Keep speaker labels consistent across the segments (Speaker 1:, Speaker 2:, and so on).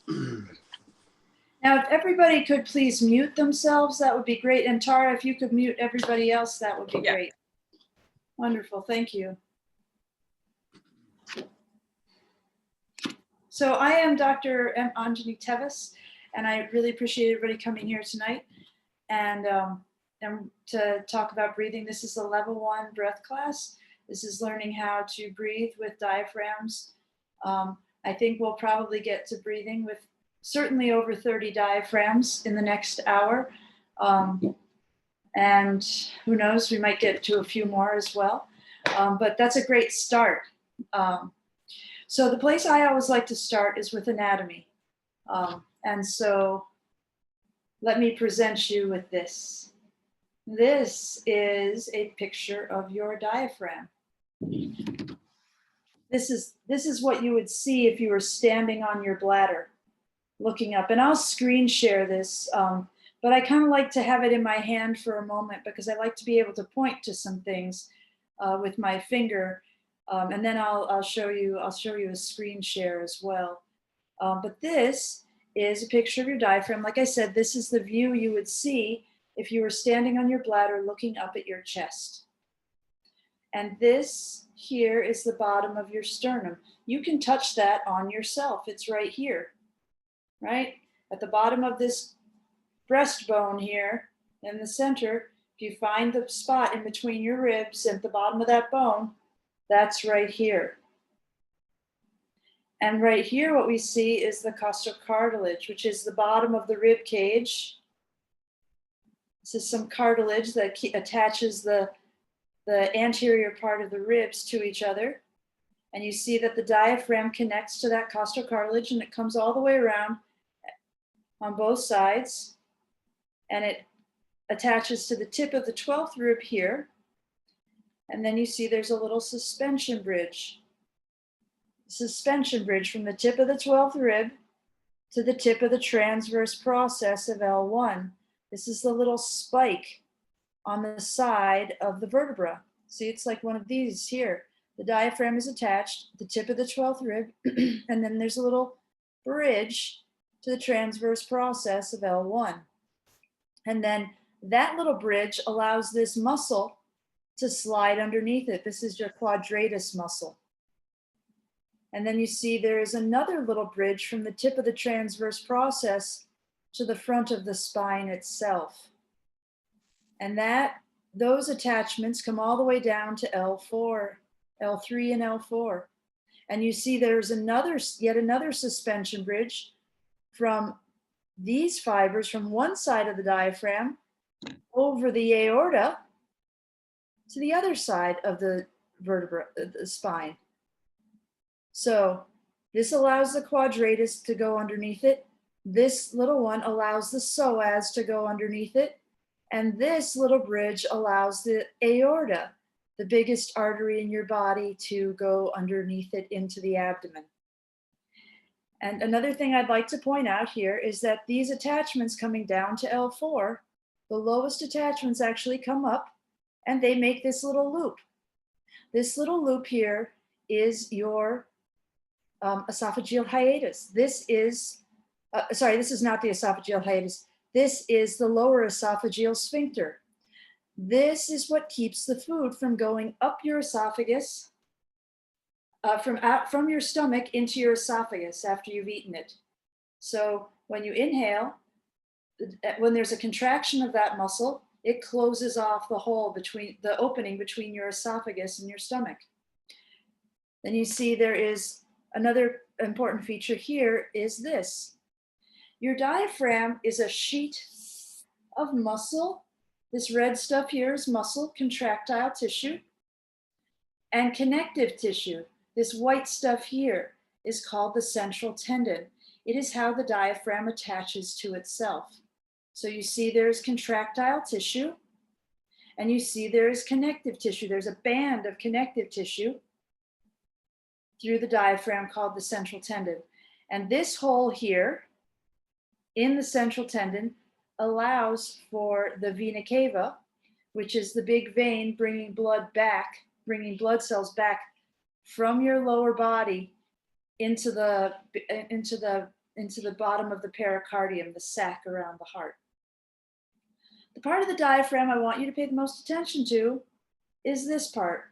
Speaker 1: Now, if everybody could please mute themselves, that would be great. And Tara, if you could mute everybody else, that would be great. Wonderful, thank you. So I am Dr. M. Anjani Tevis, and I really appreciate everybody coming here tonight and to talk about breathing. This is a level 1 breath class. This is learning how to breathe with diaphragms. I think we'll probably get to breathing with certainly over 30 diaphragms in the next hour. And who knows, we might get to a few more as well. But that's a great start. So the place I always like to start is with anatomy. And so let me present you with this. This is a picture of your diaphragm. This is what you would see if you were standing on your bladder, looking up. And I'll screen share this, but I kind of like to have it in my hand for a moment because I like to be able to point to some things with my finger, and then I'll show you a screen share as well. But this is a picture of your diaphragm. Like I said, this is the view you would see if you were standing on your bladder looking up at your chest. And this here is the bottom of your sternum. You can touch that on yourself. It's right here, right? At the bottom of this breastbone here in the center, if you find the spot in between your ribs at the bottom of that bone, that's right here. And right here, what we see is the costocartilage, which is the bottom of the rib cage. This is some cartilage that attaches the anterior part of the ribs to each other. And you see that the diaphragm connects to that costocartilage and it comes all the way around on both sides. And it attaches to the tip of the 12th rib here. And then you see there's a little suspension bridge. Suspension bridge from the tip of the 12th rib to the tip of the transverse process of L1. This is the little spike on the side of the vertebra. See, it's like one of these here. The diaphragm is attached at the tip of the 12th rib, and then there's a little bridge to the transverse process of L1. And then that little bridge allows this muscle to slide underneath it. This is your quadratus muscle. And then you see there's another little bridge from the tip of the transverse process to the front of the spine itself. And those attachments come all the way down to L4, L3 and L4. And you see there's yet another suspension bridge from these fibers from one side of the diaphragm over the aorta to the other side of the vertebra, the spine. So this allows the quadratus to go underneath it. This little one allows the psoas to go underneath it. And this little bridge allows the aorta, the biggest artery in your body, to go underneath it into the abdomen. And another thing I'd like to point out here is that these attachments coming down to L4, the lowest attachments actually come up and they make this little loop. This little loop here is your esophageal hiatus. This is not the esophageal hiatus. This is the lower esophageal sphincter. This is what keeps the food from going up your esophagus, from your stomach into your esophagus after you've eaten it. So when you inhale, when there's a contraction of that muscle, it closes off the hole between the opening between your esophagus and your stomach. Then you see there is another important feature here is this. Your diaphragm is a sheet of muscle. This red stuff here is muscle, contractile tissue, and connective tissue. This white stuff here is called the central tendon. It is how the diaphragm attaches to itself. So you see there's contractile tissue, and you see there's connective tissue. There's a band of connective tissue through the diaphragm called the central tendon. And this hole here in the central tendon allows for the vena cava, which is the big vein bringing blood cells back from your lower body into the into the bottom of the pericardium, the sac around the heart. The part of the diaphragm I want you to pay the most attention to is this part,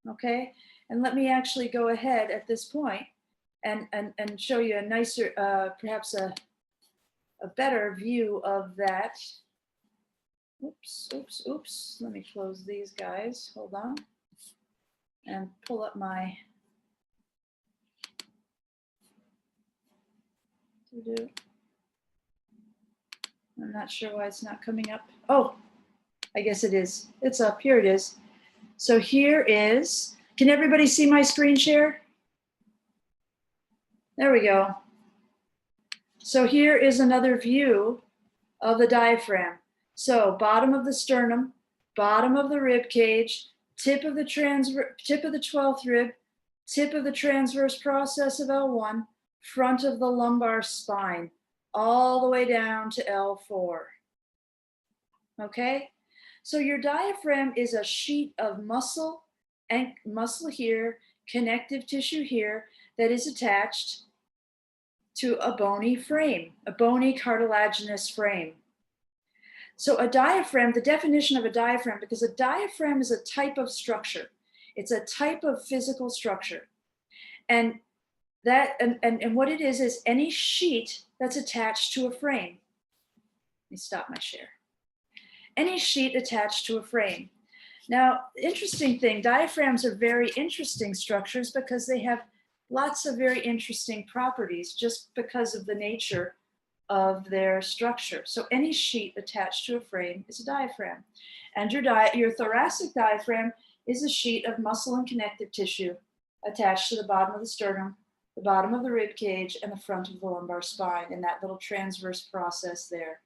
Speaker 1: okay? And let me actually go ahead at this point and show you a nicer, perhaps a better view of that. Oops, oops, oops. Let me close these guys. Hold on. And pull up my I'm not sure why it's not coming up. Oh, I guess it is. It's up. Here it is. So here is, can everybody see my screen share? There we go. So here is another view of the diaphragm. So bottom of the sternum, bottom of the rib cage, tip of the 12th rib, tip of the transverse process of L1, front of the lumbar spine, all the way down to L4. Okay? So your diaphragm is a sheet of muscle and muscle here, connective tissue here, that is attached to a bony frame, a bony cartilaginous frame. So a diaphragm, the definition of a diaphragm, because a diaphragm is a type of structure. It's a type of physical structure. And what it is any sheet that's attached to a frame. Let me stop my share. Any sheet attached to a frame. Now, interesting thing, diaphragms are very interesting structures because they have lots of very interesting properties just because of the nature of their structure. So any sheet attached to a frame is a diaphragm. And your thoracic diaphragm is a sheet of muscle and connective tissue attached to the bottom of the sternum, the bottom of the rib cage, and the front of the lumbar spine in that little transverse process there.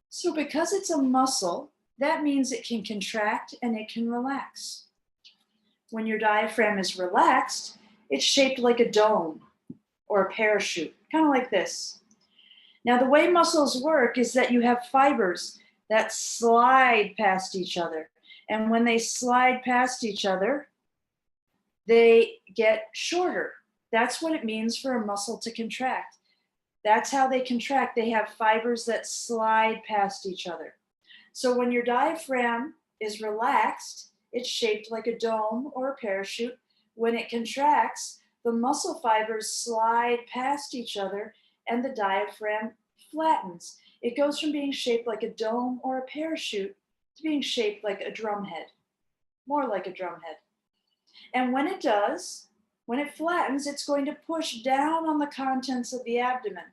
Speaker 1: So because it's a muscle, that means it can contract and it can relax. When your diaphragm is relaxed, it's shaped like a dome or a parachute, kind of like this. Now, the way muscles work is that you have fibers that slide past each other. And when they slide past each other, they get shorter. That's what it means for a muscle to contract. That's how they contract. They have fibers that slide past each other. So when your diaphragm is relaxed, it's shaped like a dome or a parachute. When it contracts, the muscle fibers slide past each other and the diaphragm flattens. It goes from being shaped like a dome or a parachute to being shaped like a drumhead, more like a drumhead. And when it does, when it flattens, it's going to push down on the contents of the abdomen.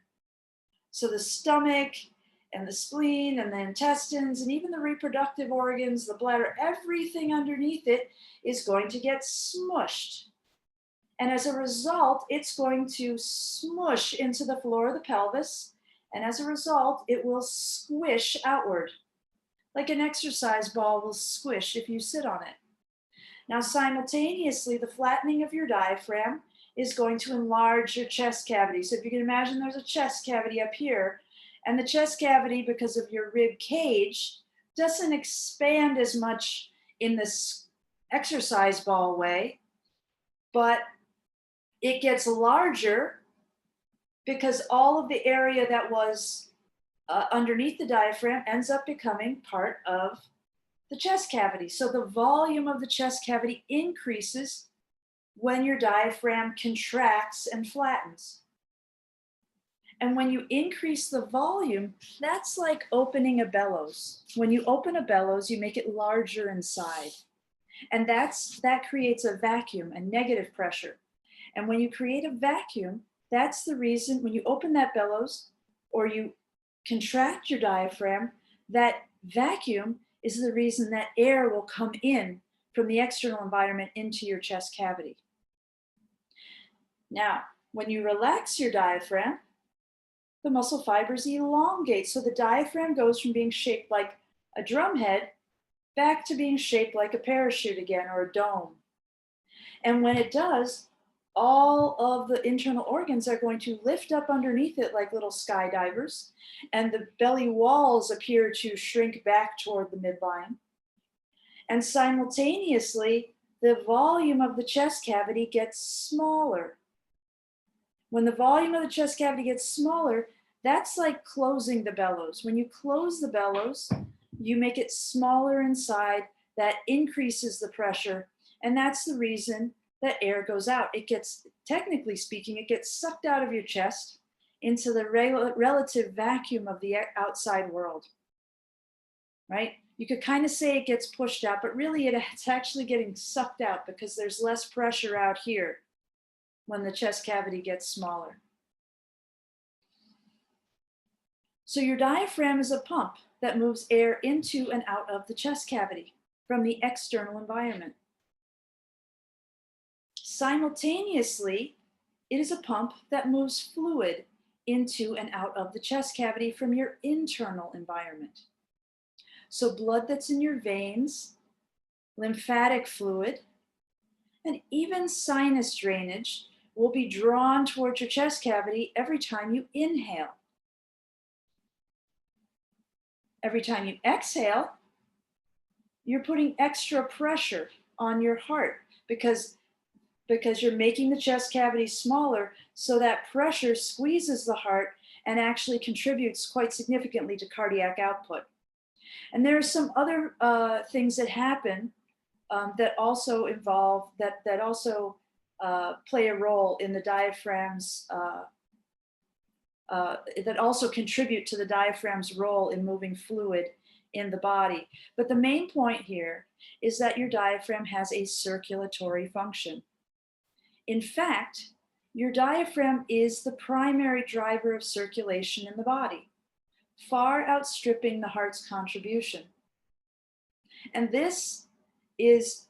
Speaker 1: So the stomach and the spleen and the intestines and even the reproductive organs, the bladder, everything underneath it is going to get smushed. And as a result, it's going to smush into the floor of the pelvis. And as a result, it will squish outward, like an exercise ball will squish if you sit on it. Now, simultaneously, the flattening of your diaphragm is going to enlarge your chest cavity. So if you can imagine there's a chest cavity up here, and the chest cavity, because of your rib cage, doesn't expand as much in this exercise ball way, but it gets larger because all of the area that was underneath the diaphragm ends up becoming part of the chest cavity. So the volume of the chest cavity increases when your diaphragm contracts and flattens. And when you increase the volume, that's like opening a bellows. When you open a bellows, you make it larger inside. And that creates a vacuum, a negative pressure. And when you create a vacuum, that's the reason when you open that bellows or you contract your diaphragm, that vacuum is the reason that air will come in from the external environment into your chest cavity. Now, when you relax your diaphragm, the muscle fibers elongate. So the diaphragm goes from being shaped like a drumhead back to being shaped like a parachute again, or a dome. And when it does, all of the internal organs are going to lift up underneath it like little skydivers, and the belly walls appear to shrink back toward the midline. And simultaneously, the volume of the chest cavity gets smaller. When the volume of the chest cavity gets smaller, that's like closing the bellows. When you close the bellows, you make it smaller inside. That increases the pressure. And that's the reason that air goes out. It gets, technically speaking, it gets sucked out of your chest into the relative vacuum of the outside world, right? You could kind of say it gets pushed out, but really it's actually getting sucked out because there's less pressure out here when the chest cavity gets smaller. So your diaphragm is a pump that moves air into and out of the chest cavity from the external environment. Simultaneously, it is a pump that moves fluid into and out of the chest cavity from your internal environment. So blood that's in your veins, lymphatic fluid, and even sinus drainage will be drawn towards your chest cavity every time you inhale. Every time you exhale, you're putting extra pressure on your heart because you're making the chest cavity smaller, so that pressure squeezes the heart and actually contributes quite significantly to cardiac output. And there are some other things that happen that also involve, that also play a role in the diaphragms, that also contribute to the diaphragm's role in moving fluid in the body. But the main point here is that your diaphragm has a circulatory function. In fact, your diaphragm is the primary driver of circulation in the body, far outstripping the heart's contribution. And this is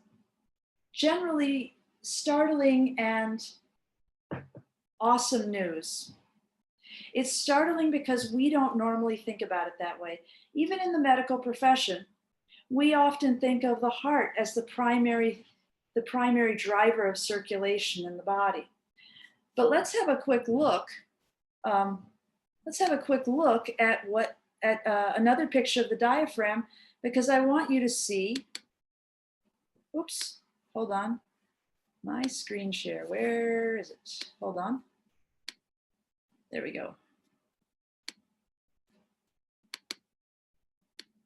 Speaker 1: generally startling and awesome news. It's startling because we don't normally think about it that way. Even in the medical profession, we often think of the heart as the primary driver of circulation in the body. But let's have a quick look. Let's have a quick look at another picture of the diaphragm, because I want you to see. Oops, hold on. My screen share, where is it? Hold on. There we go.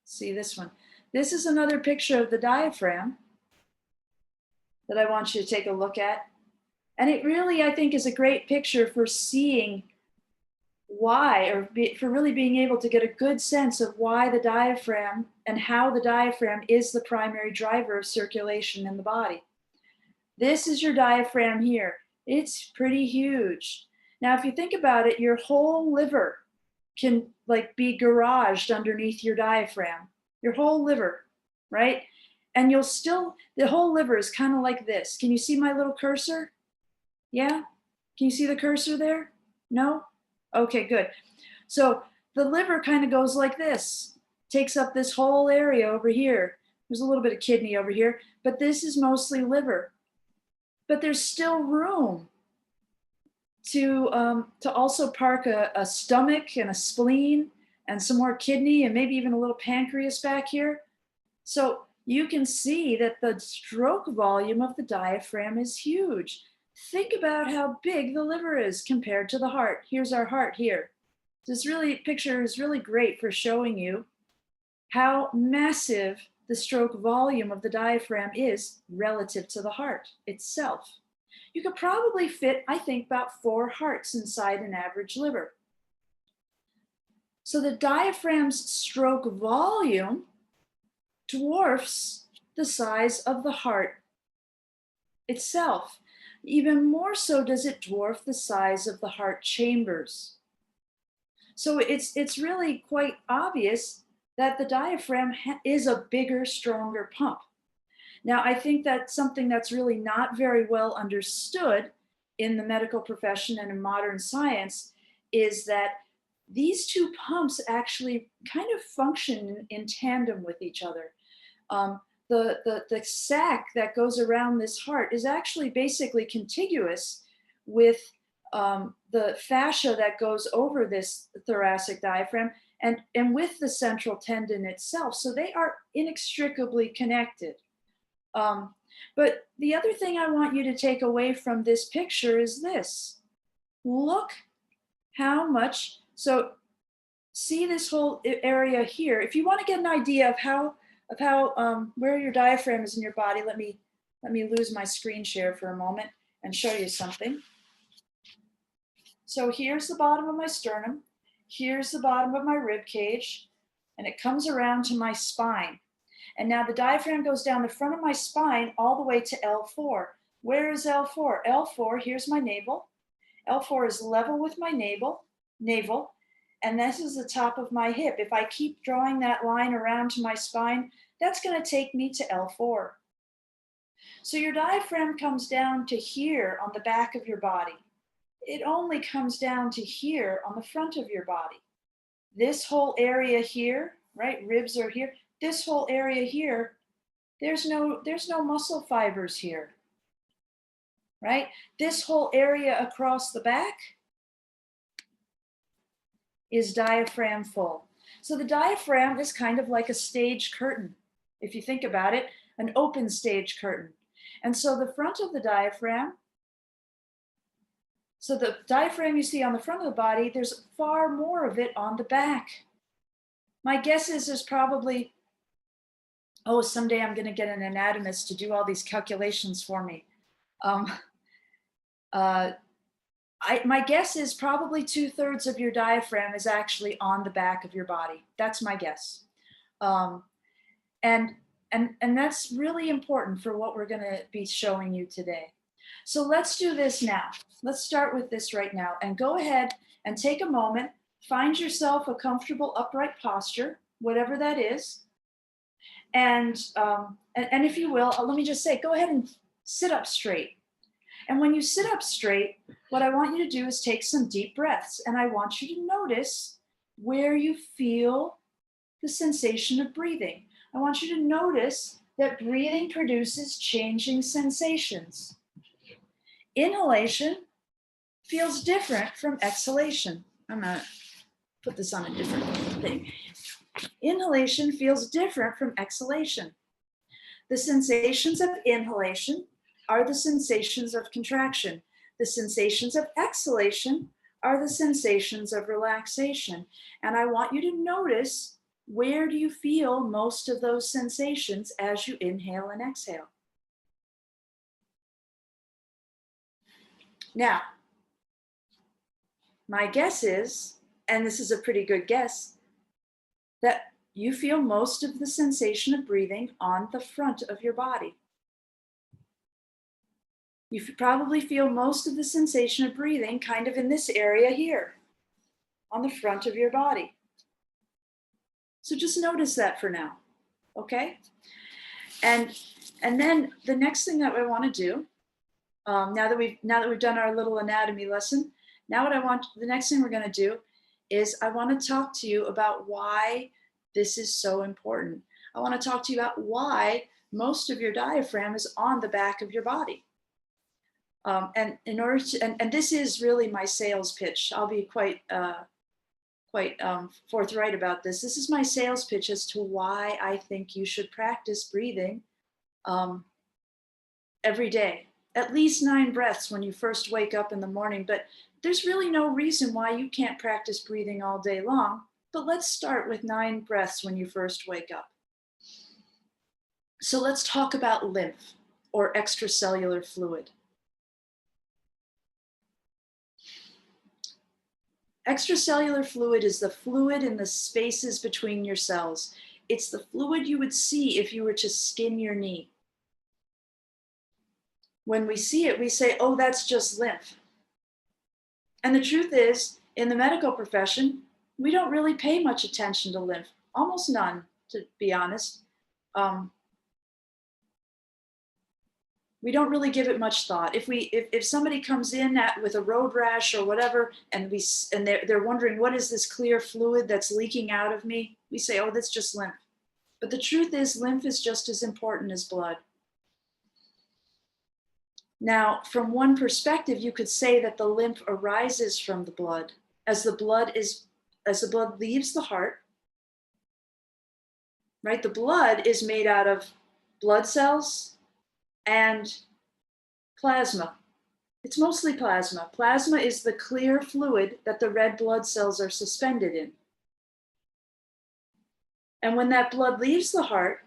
Speaker 1: See this one. This is another picture of the diaphragm that I want you to take a look at. And it really, I think, is a great picture for seeing why, or for really being able to get a good sense of why the diaphragm and how the diaphragm is the primary driver of circulation in the body. This is your diaphragm here. It's pretty huge. Now, if you think about it, your whole liver can be garaged underneath your diaphragm, your whole liver, right? And the whole liver is kind of like this. Can you see my little cursor? Yeah? Can you see the cursor there? No? Okay, good. So the liver kind of goes like this, takes up this whole area over here. There's a little bit of kidney over here, but this is mostly liver. But there's still room to also park a stomach and a spleen and some more kidney and maybe even a little pancreas back here. So you can see that the stroke volume of the diaphragm is huge. Think about how big the liver is compared to the heart. Here's our heart here. This picture is really great for showing you how massive the stroke volume of the diaphragm is relative to the heart itself. You could probably fit, I think, about 4 hearts inside an average liver. So the diaphragm's stroke volume dwarfs the size of the heart itself. Even more so does it dwarf the size of the heart chambers. So it's really quite obvious that the diaphragm is a bigger, stronger pump. Now, I think that's something that's really not very well understood in the medical profession and in modern science, is that these two pumps actually kind of function in tandem with each other. The sac that goes around this heart is actually basically contiguous with the fascia that goes over this thoracic diaphragm and with the central tendon itself. So they are inextricably connected. But the other thing I want you to take away from this picture is this. look how much, so see this whole area here. If you want to get an idea of how where your diaphragm is in your body, let me lose my screen share for a moment and show you something. So here's the bottom of my sternum, here's the bottom of my rib cage, and it comes around to my spine. And now the diaphragm goes down the front of my spine all the way to L4. Where is L4? L4, here's my navel. L4 is level with my navel, and this is the top of my hip. If I keep drawing that line around to my spine, that's going to take me to L4. So your diaphragm comes down to here on the back of your body. It only comes down to here on the front of your body. This whole area here, right? Ribs are here. This whole area here, there's no muscle fibers here, right? This whole area across the back is diaphragm full. So the diaphragm is kind of like a stage curtain. If you think about it, an open stage curtain. And so the front of the diaphragm, so the diaphragm you see on the front of the body, there's far more of it on the back. My guess is there's probably, oh, someday I'm going to get an anatomist to do all these calculations for me. My guess is probably 2/3 of your diaphragm is actually on the back of your body. That's my guess. And that's really important for what we're going to be showing you today. So let's do this now. Let's start with this right now, and go ahead and take a moment, find yourself a comfortable upright posture, whatever that is. And if you will, let me just say, go ahead and sit up straight. And when you sit up straight, what I want you to do is take some deep breaths. And I want you to notice where you feel the sensation of breathing. I want you to notice that breathing produces changing sensations. Inhalation feels different from exhalation. I'm going to put this on a different thing. Inhalation feels different from exhalation. The sensations of inhalation are the sensations of contraction. The sensations of exhalation are the sensations of relaxation. And I want you to notice, where do you feel most of those sensations as you inhale and exhale? Now, my guess is, and this is a pretty good guess, that you feel most of the sensation of breathing on the front of your body. You probably feel most of the sensation of breathing kind of in this area here, on the front of your body. So just notice that for now, okay? And then the next thing that I want to do, now that we've done our little anatomy lesson, the next thing we're going to do is I want to talk to you about why this is so important. I want to talk to you about why most of your diaphragm is on the back of your body. And in order to, and this is really my sales pitch. I'll be quite forthright about this. This is my sales pitch as to why I think you should practice breathing every day. At least 9 breaths when you first wake up in the morning, but there's really no reason why you can't practice breathing all day long. But let's start with 9 breaths when you first wake up. So let's talk about lymph, or extracellular fluid. Extracellular fluid is the fluid in the spaces between your cells. It's the fluid you would see if you were to skin your knee. When we see it, we say, oh, that's just lymph. And the truth is, in the medical profession, we don't really pay much attention to lymph, almost none, to be honest. We don't really give it much thought. If somebody comes in with a road rash or whatever, and they're wondering, what is this clear fluid that's leaking out of me? We say, oh, that's just lymph. But the truth is, lymph is just as important as blood. Now, from one perspective, you could say that the lymph arises from the blood. As the blood leaves the heart, right? The blood is made out of blood cells and plasma. It's mostly plasma. Plasma is the clear fluid that the red blood cells are suspended in. And when that blood leaves the heart,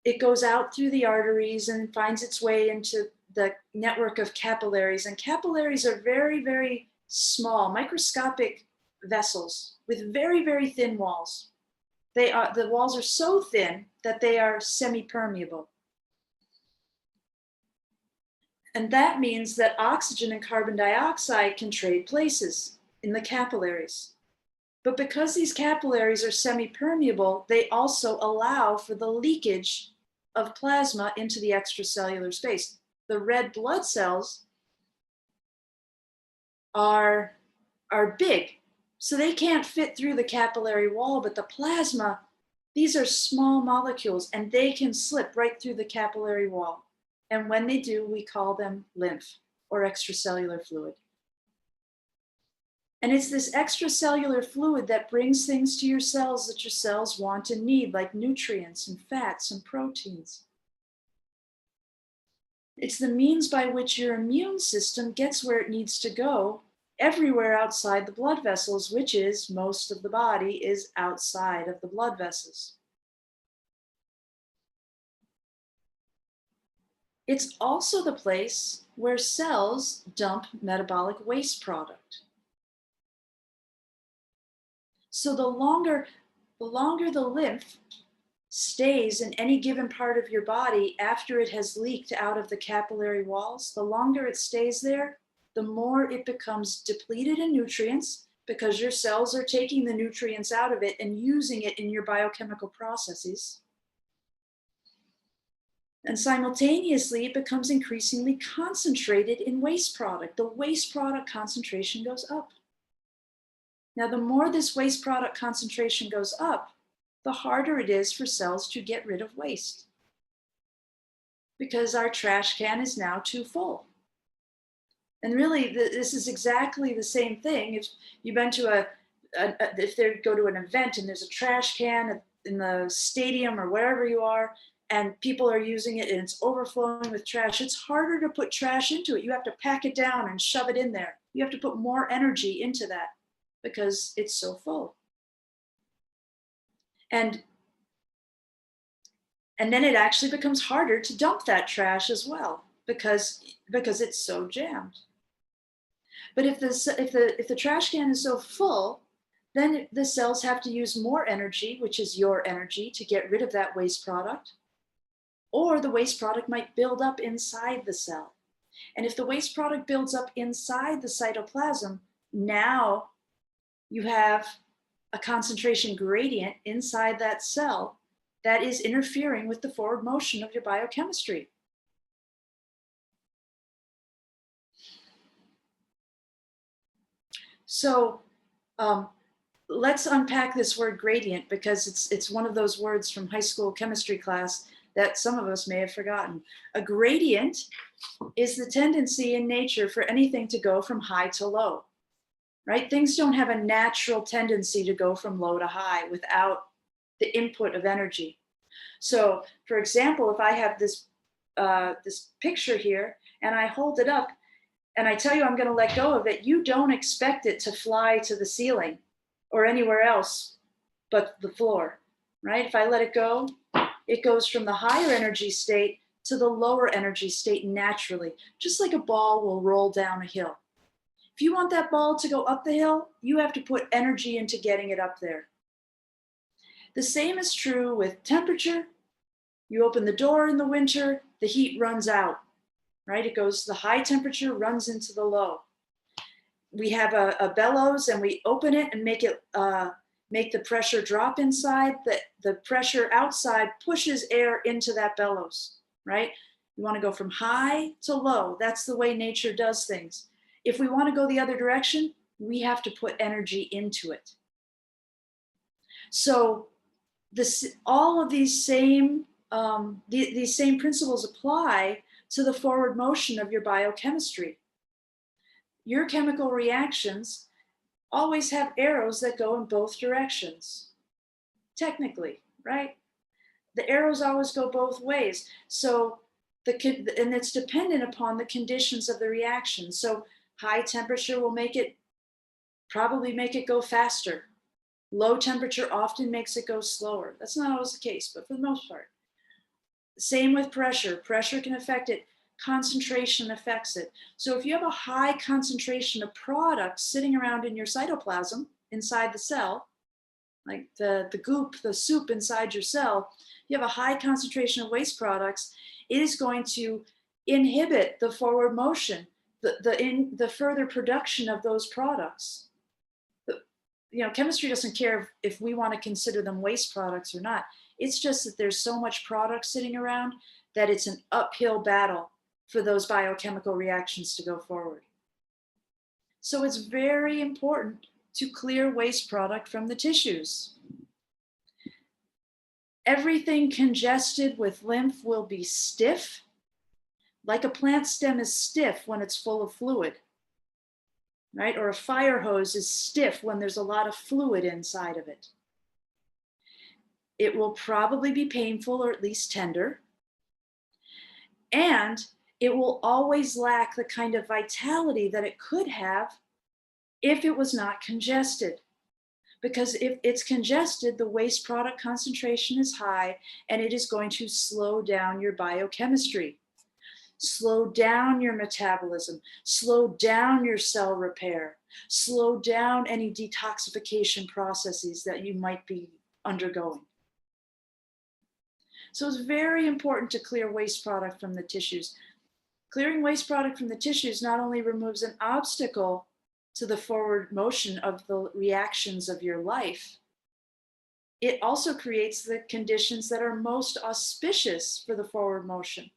Speaker 1: it goes out through the arteries and finds its way into the network of capillaries. And capillaries are very, very small, microscopic vessels with very, very thin walls. The walls are so thin that they are semi-permeable. And that means that oxygen and carbon dioxide can trade places in the capillaries. But because these capillaries are semi-permeable, they also allow for the leakage of plasma into the extracellular space. The red blood cells are big, so they can't fit through the capillary wall, but the plasma, these are small molecules and they can slip right through the capillary wall. And when they do, we call them lymph or extracellular fluid. And it's this extracellular fluid that brings things to your cells that your cells want and need, like nutrients and fats and proteins. It's the means by which your immune system gets where it needs to go everywhere outside the blood vessels, which is most of the body is outside of the blood vessels. It's also the place where cells dump metabolic waste product. So the longer the lymph stays in any given part of your body after it has leaked out of the capillary walls, the longer it stays there, the more it becomes depleted in nutrients because your cells are taking the nutrients out of it and using it in your biochemical processes. And simultaneously, it becomes increasingly concentrated in waste product. The waste product concentration goes up. Now, the more this waste product concentration goes up, the harder it is for cells to get rid of waste. Because our trash can is now too full. And really, this is exactly the same thing. If you've been to if they go to an event and there's a trash can in the stadium or wherever you are, and people are using it and it's overflowing with trash, it's harder to put trash into it. You have to pack it down and shove it in there. You have to put more energy into that because it's so full. And then it actually becomes harder to dump that trash as well because it's so jammed. But if the trash can is so full, then the cells have to use more energy, which is your energy, to get rid of that waste product. Or the waste product might build up inside the cell. And if the waste product builds up inside the cytoplasm, now you have a concentration gradient inside that cell that is interfering with the forward motion of your biochemistry. So let's unpack this word gradient because it's one of those words from high school chemistry class that some of us may have forgotten. A gradient is the tendency in nature for anything to go from high to low, right? Things don't have a natural tendency to go from low to high without the input of energy. So, for example, if I have this picture here and I hold it up and I tell you I'm going to let go of it, you don't expect it to fly to the ceiling or anywhere else but the floor, right? If I let it go, it goes from the higher energy state to the lower energy state naturally, just like a ball will roll down a hill. If you want that ball to go up the hill, you have to put energy into getting it up there. The same is true with temperature. You open the door in the winter, the heat runs out, right? It goes, the high temperature runs into the low. We have a bellows and we open it and make the pressure drop inside. The pressure outside pushes air into that bellows, right? You want to go from high to low. That's the way nature does things. If we want to go the other direction, we have to put energy into it. So all of these same principles apply to the forward motion of your biochemistry. Your chemical reactions always have arrows that go in both directions, technically, right? The arrows always go both ways. So And it's dependent upon the conditions of the reaction. So high temperature will probably make it go faster. Low temperature often makes it go slower. That's not always the case, but for the most part. Same with pressure. Pressure can affect it. Concentration affects it. So if you have a high concentration of products sitting around in your cytoplasm inside the cell, like the goop, the soup inside your cell, you have a high concentration of waste products, it is going to inhibit the forward motion, the further production of those products. Chemistry doesn't care if we want to consider them waste products or not. It's just that there's so much product sitting around that it's an uphill battle for those biochemical reactions to go forward. So it's very important to clear waste product from the tissues. Everything congested with lymph will be stiff, like a plant stem is stiff when it's full of fluid, right? Or a fire hose is stiff when there's a lot of fluid inside of it. It will probably be painful or at least tender. And it will always lack the kind of vitality that it could have if it was not congested. Because if it's congested, the waste product concentration is high and it is going to slow down your biochemistry, slow down your metabolism, slow down your cell repair, slow down any detoxification processes that you might be undergoing. So it's very important to clear waste product from the tissues. Clearing waste product from the tissues not only removes an obstacle to the forward motion of the reactions of your life, it also creates the conditions that are most auspicious for the forward motion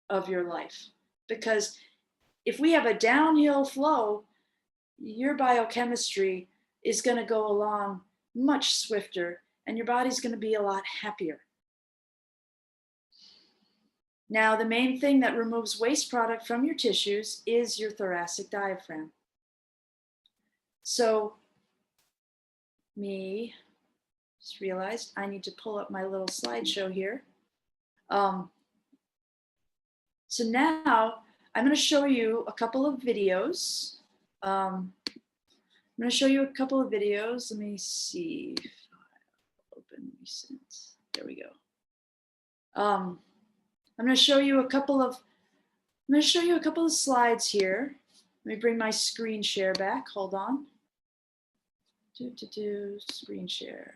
Speaker 1: of your life. Because if we have a downhill flow, your biochemistry is going to go along much swifter and your body's going to be a lot happier. Now, the main thing that removes waste product from your tissues is your thoracic diaphragm. So, just realized I need to pull up my little slideshow here. So now I'm going to show you a couple of videos. Let me see if I open recent. There we go. I'm going to show you a couple of slides here. Let me bring my screen share back. Hold on. Screen share.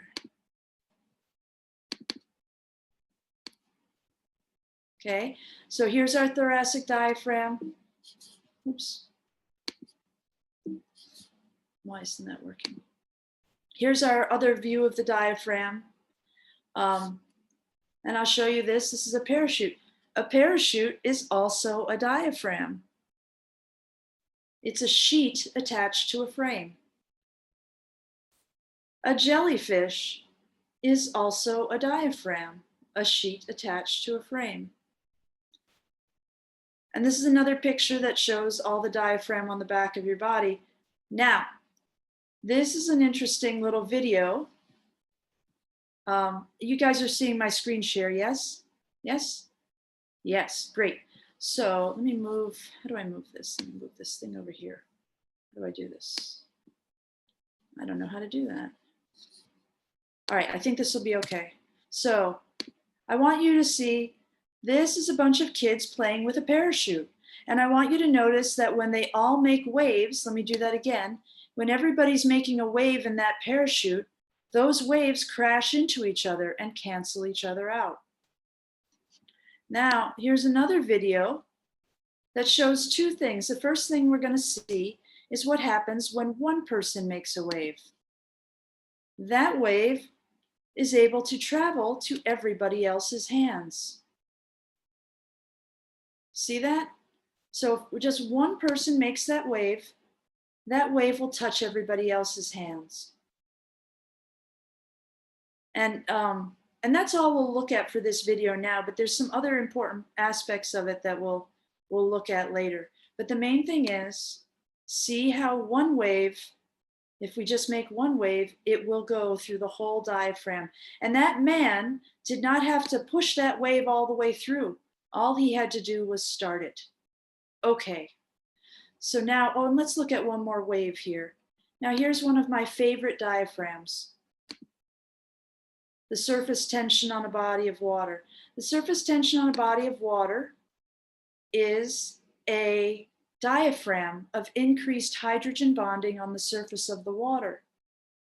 Speaker 1: Okay, so here's our thoracic diaphragm. Oops. Why isn't that working? Here's our other view of the diaphragm. And I'll show you this. This is a parachute. A parachute is also a diaphragm. It's a sheet attached to a frame. A jellyfish is also a diaphragm, a sheet attached to a frame. And this is another picture that shows all the diaphragm on the back of your body. Now, this is an interesting little video. You guys are seeing my screen share, yes? Yes? Yes, great. So let me move, how do I move this? Let me move this thing over here. How do I do this? I don't know how to do that. All right, I think this will be okay. So I want you to see, this is a bunch of kids playing with a parachute. And I want you to notice that when they all make waves, let me do that again. When everybody's making a wave in that parachute, those waves crash into each other and cancel each other out. Now, here's another video that shows two things. The first thing we're going to see is what happens when one person makes a wave. That wave is able to travel to everybody else's hands. See that? So if just one person makes that wave will touch everybody else's hands. And that's all we'll look at for this video now, but there's some other important aspects of it that we'll look at later. But the main thing is, see how one wave, if we just make one wave, it will go through the whole diaphragm. And that man did not have to push that wave all the way through. All he had to do was start it. Okay, so now, oh, and let's look at one more wave here. Now here's one of my favorite diaphragms. The surface tension on a body of water. The surface tension on a body of water is a diaphragm of increased hydrogen bonding on the surface of the water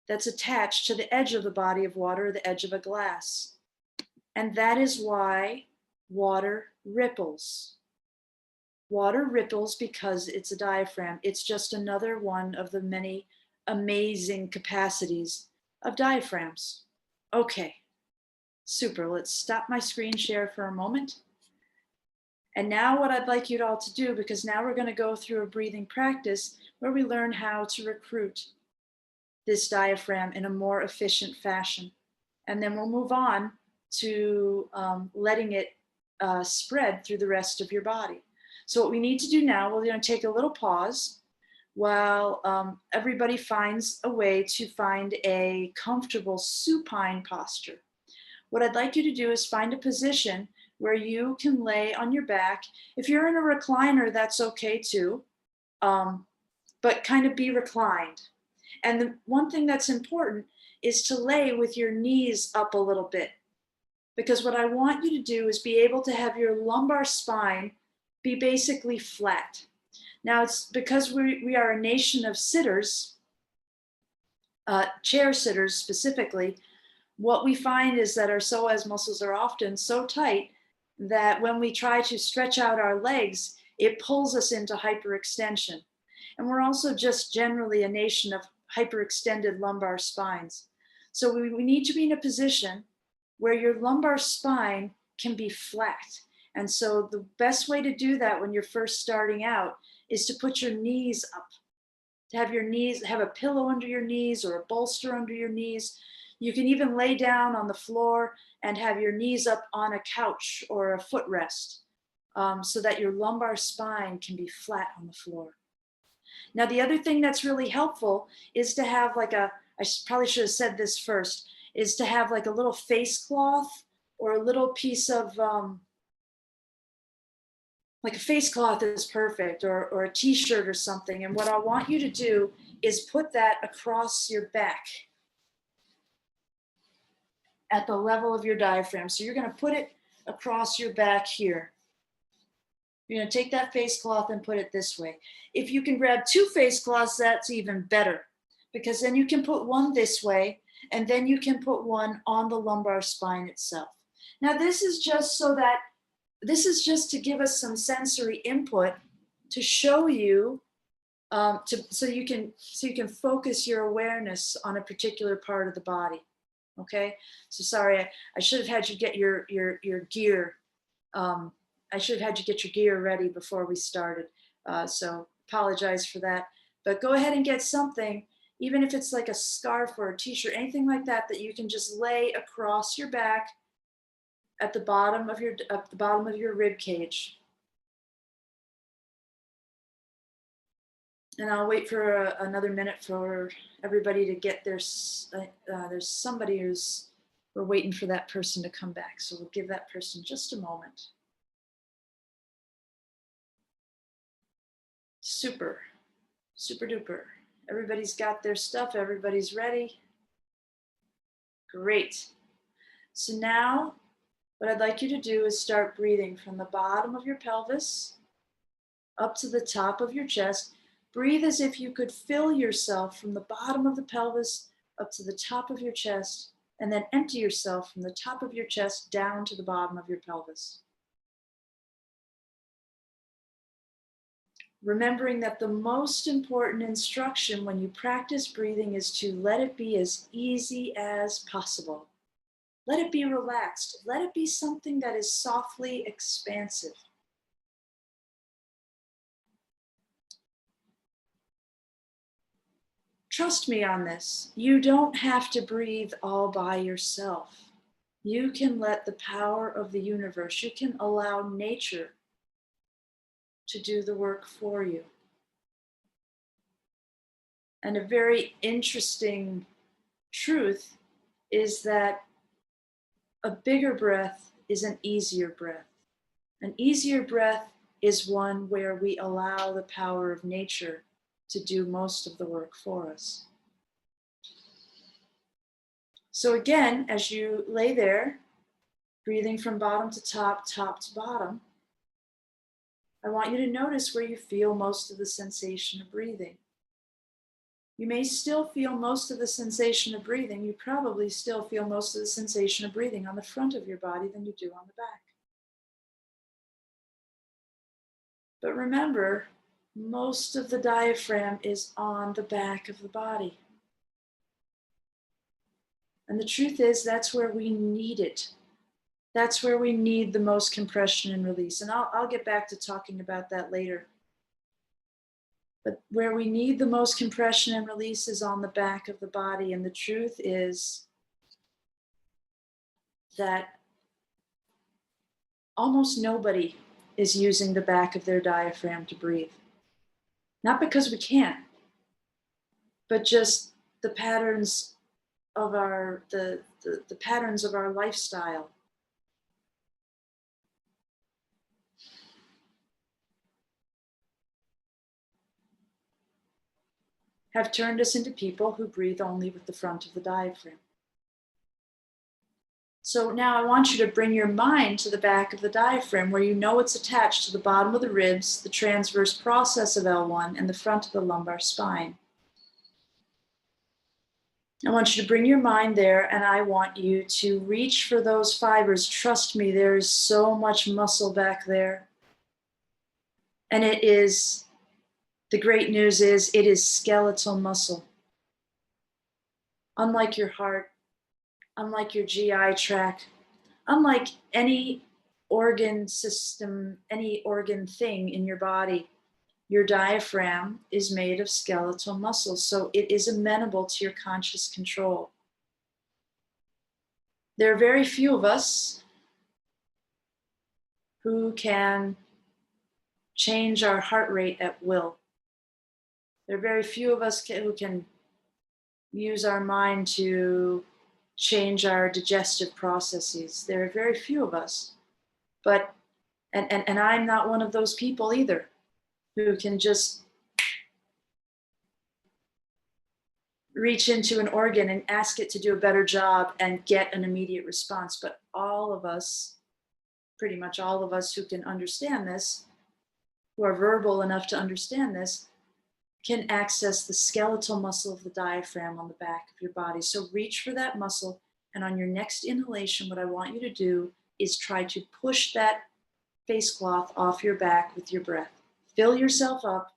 Speaker 1: that's attached to the edge of the body of water or the edge of a glass. And that is why water ripples. Water ripples because it's a diaphragm. It's just another one of the many amazing capacities of diaphragms. Okay, super. Let's stop my screen share for a moment. And now what I'd like you all to do, because now we're going to go through a breathing practice where we learn how to recruit this diaphragm in a more efficient fashion. And then we'll move on to letting it spread through the rest of your body. So what we need to do now, we're going to take a little pause while everybody finds a way to find a comfortable supine posture. What I'd like you to do is find a position where you can lay on your back. If you're in a recliner, that's okay too, but kind of be reclined. And the one thing that's important is to lay with your knees up a little bit, because what I want you to do is be able to have your lumbar spine be basically flat. Now, it's because we are a nation of sitters, chair sitters specifically. What we find is that our psoas muscles are often so tight that when we try to stretch out our legs, it pulls us into hyperextension. And we're also just generally a nation of hyperextended lumbar spines. So we need to be in a position where your lumbar spine can be flat. And so the best way to do that when you're first starting out is to put your knees up, to have your knees, have a pillow under your knees or a bolster under your knees. You can even lay down on the floor and have your knees up on a couch or a footrest so that your lumbar spine can be flat on the floor. Now, the other thing that's really helpful is to have like I probably should have said this first, is to have like a little face cloth or a little piece of, like a face cloth is perfect, or a t-shirt or something. And what I want you to do is put that across your back at the level of your diaphragm. So you're going to put it across your back here. You're going to take that face cloth and put it this way. If you can grab two face cloths, that's even better, because then you can put one this way and then you can put one on the lumbar spine itself. Now, this is just to give us some sensory input to show you, so you can focus your awareness on a particular part of the body. Okay, so sorry, I should have had you get your gear. I should have had you get your gear ready before we started. So apologize for that. But go ahead and get something, even if it's like a scarf or a t-shirt, anything like that, that you can just lay across your back at the bottom of your rib cage. And I'll wait for another minute for everybody to get there's somebody we're waiting for that person to come back. So we'll give that person just a moment. Super, super duper. Everybody's got their stuff. Everybody's ready. Great. So now what I'd like you to do is start breathing from the bottom of your pelvis up to the top of your chest. Breathe as if you could fill yourself from the bottom of the pelvis up to the top of your chest, and then empty yourself from the top of your chest down to the bottom of your pelvis. Remembering that the most important instruction when you practice breathing is to let it be as easy as possible. Let it be relaxed. Let it be something that is softly expansive. Trust me on this. You don't have to breathe all by yourself. You can let the power of the universe, you can allow nature to do the work for you. And a very interesting truth is that a bigger breath is an easier breath. An easier breath is one where we allow the power of nature to do most of the work for us. So again, as you lay there, breathing from bottom to top, top to bottom, I want you to notice where you feel most of the sensation of breathing. You may still feel most of the sensation of breathing. You probably still feel most of the sensation of breathing on the front of your body than you do on the back. But remember, most of the diaphragm is on the back of the body. And the truth is, that's where we need it. That's where we need the most compression and release. And I'll get back to talking about that later. But where we need the most compression and release is on the back of the body. And the truth is that almost nobody is using the back of their diaphragm to breathe. Not because we can't, but just the patterns of our the patterns of our lifestyle have turned us into people who breathe only with the front of the diaphragm. So now I want you to bring your mind to the back of the diaphragm where you know it's attached to the bottom of the ribs, the transverse process of L1, and the front of the lumbar spine. I want you to bring your mind there, and I want you to reach for those fibers. Trust me, there is so much muscle back there. And it is, the great news is, it is skeletal muscle. Unlike your heart, unlike your GI tract, unlike any organ system, any organ thing in your body, your diaphragm is made of skeletal muscle, so it is amenable to your conscious control. There are very few of us who can change our heart rate at will. There are very few of us who can use our mind to change our digestive processes. There are very few of us. But, and I'm not one of those people either, who can just reach into an organ and ask it to do a better job and get an immediate response. But all of us, pretty much all of us who can understand this, who are verbal enough to understand this, can access the skeletal muscle of the diaphragm on the back of your body. So reach for that muscle, and on your next inhalation, what I want you to do is try to push that face cloth off your back with your breath. Fill yourself up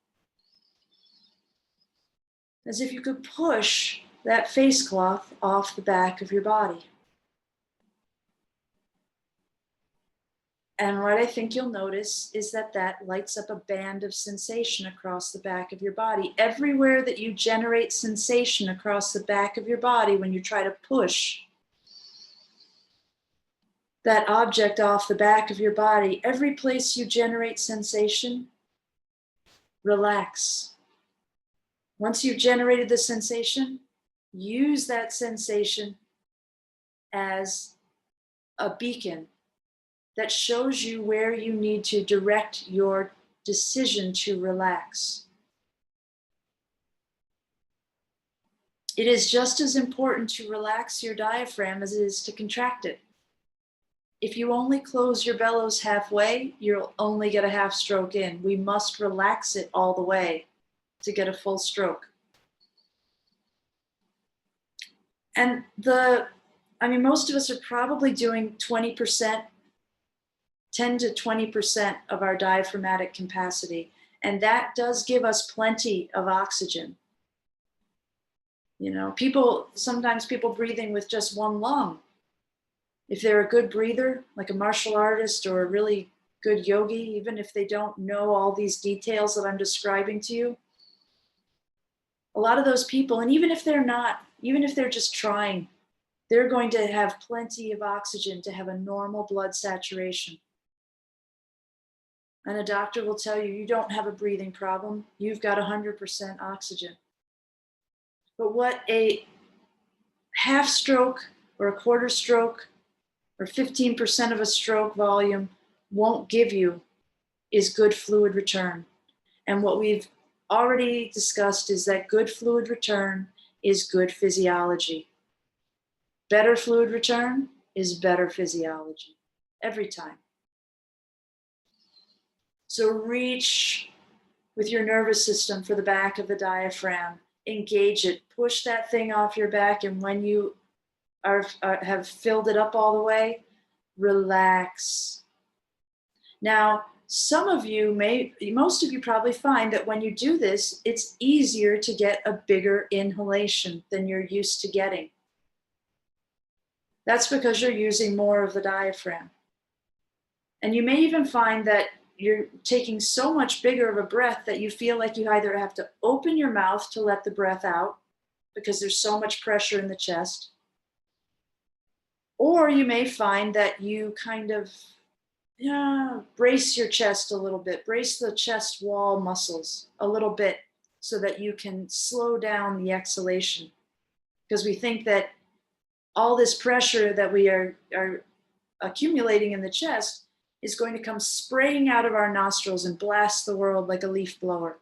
Speaker 1: as if you could push that face cloth off the back of your body. And what I think you'll notice is that that lights up a band of sensation across the back of your body. Everywhere that you generate sensation across the back of your body when you try to push that object off the back of your body, every place you generate sensation, relax. Once you've generated the sensation, use that sensation as a beacon that shows you where you need to direct your decision to relax. It is just as important to relax your diaphragm as it is to contract it. If you only close your bellows halfway, you'll only get a half stroke in. We must relax it all the way to get a full stroke. And most of us are probably doing 20%, 10 to 20% of our diaphragmatic capacity. And that does give us plenty of oxygen. You know, sometimes people breathing with just one lung. If they're a good breather, like a martial artist or a really good yogi, even if they don't know all these details that I'm describing to you, a lot of those people, and even if they're not, even if they're just trying, they're going to have plenty of oxygen to have a normal blood saturation. And a doctor will tell you, you don't have a breathing problem. You've got 100% oxygen. But what a half stroke or a quarter stroke or 15% of a stroke volume won't give you is good fluid return. And what we've already discussed is that good fluid return is good physiology. Better fluid return is better physiology every time. So reach with your nervous system for the back of the diaphragm. Engage it. Push that thing off your back. And when you have filled it up all the way, relax. Now, most of you probably find that when you do this, it's easier to get a bigger inhalation than you're used to getting. That's because you're using more of the diaphragm. And you may even find that you're taking so much bigger of a breath that you feel like you either have to open your mouth to let the breath out because there's so much pressure in the chest, or you may find that you kind of brace your chest a little bit, brace the chest wall muscles a little bit so that you can slow down the exhalation. Because we think that all this pressure that we are accumulating in the chest is going to come spraying out of our nostrils and blast the world like a leaf blower.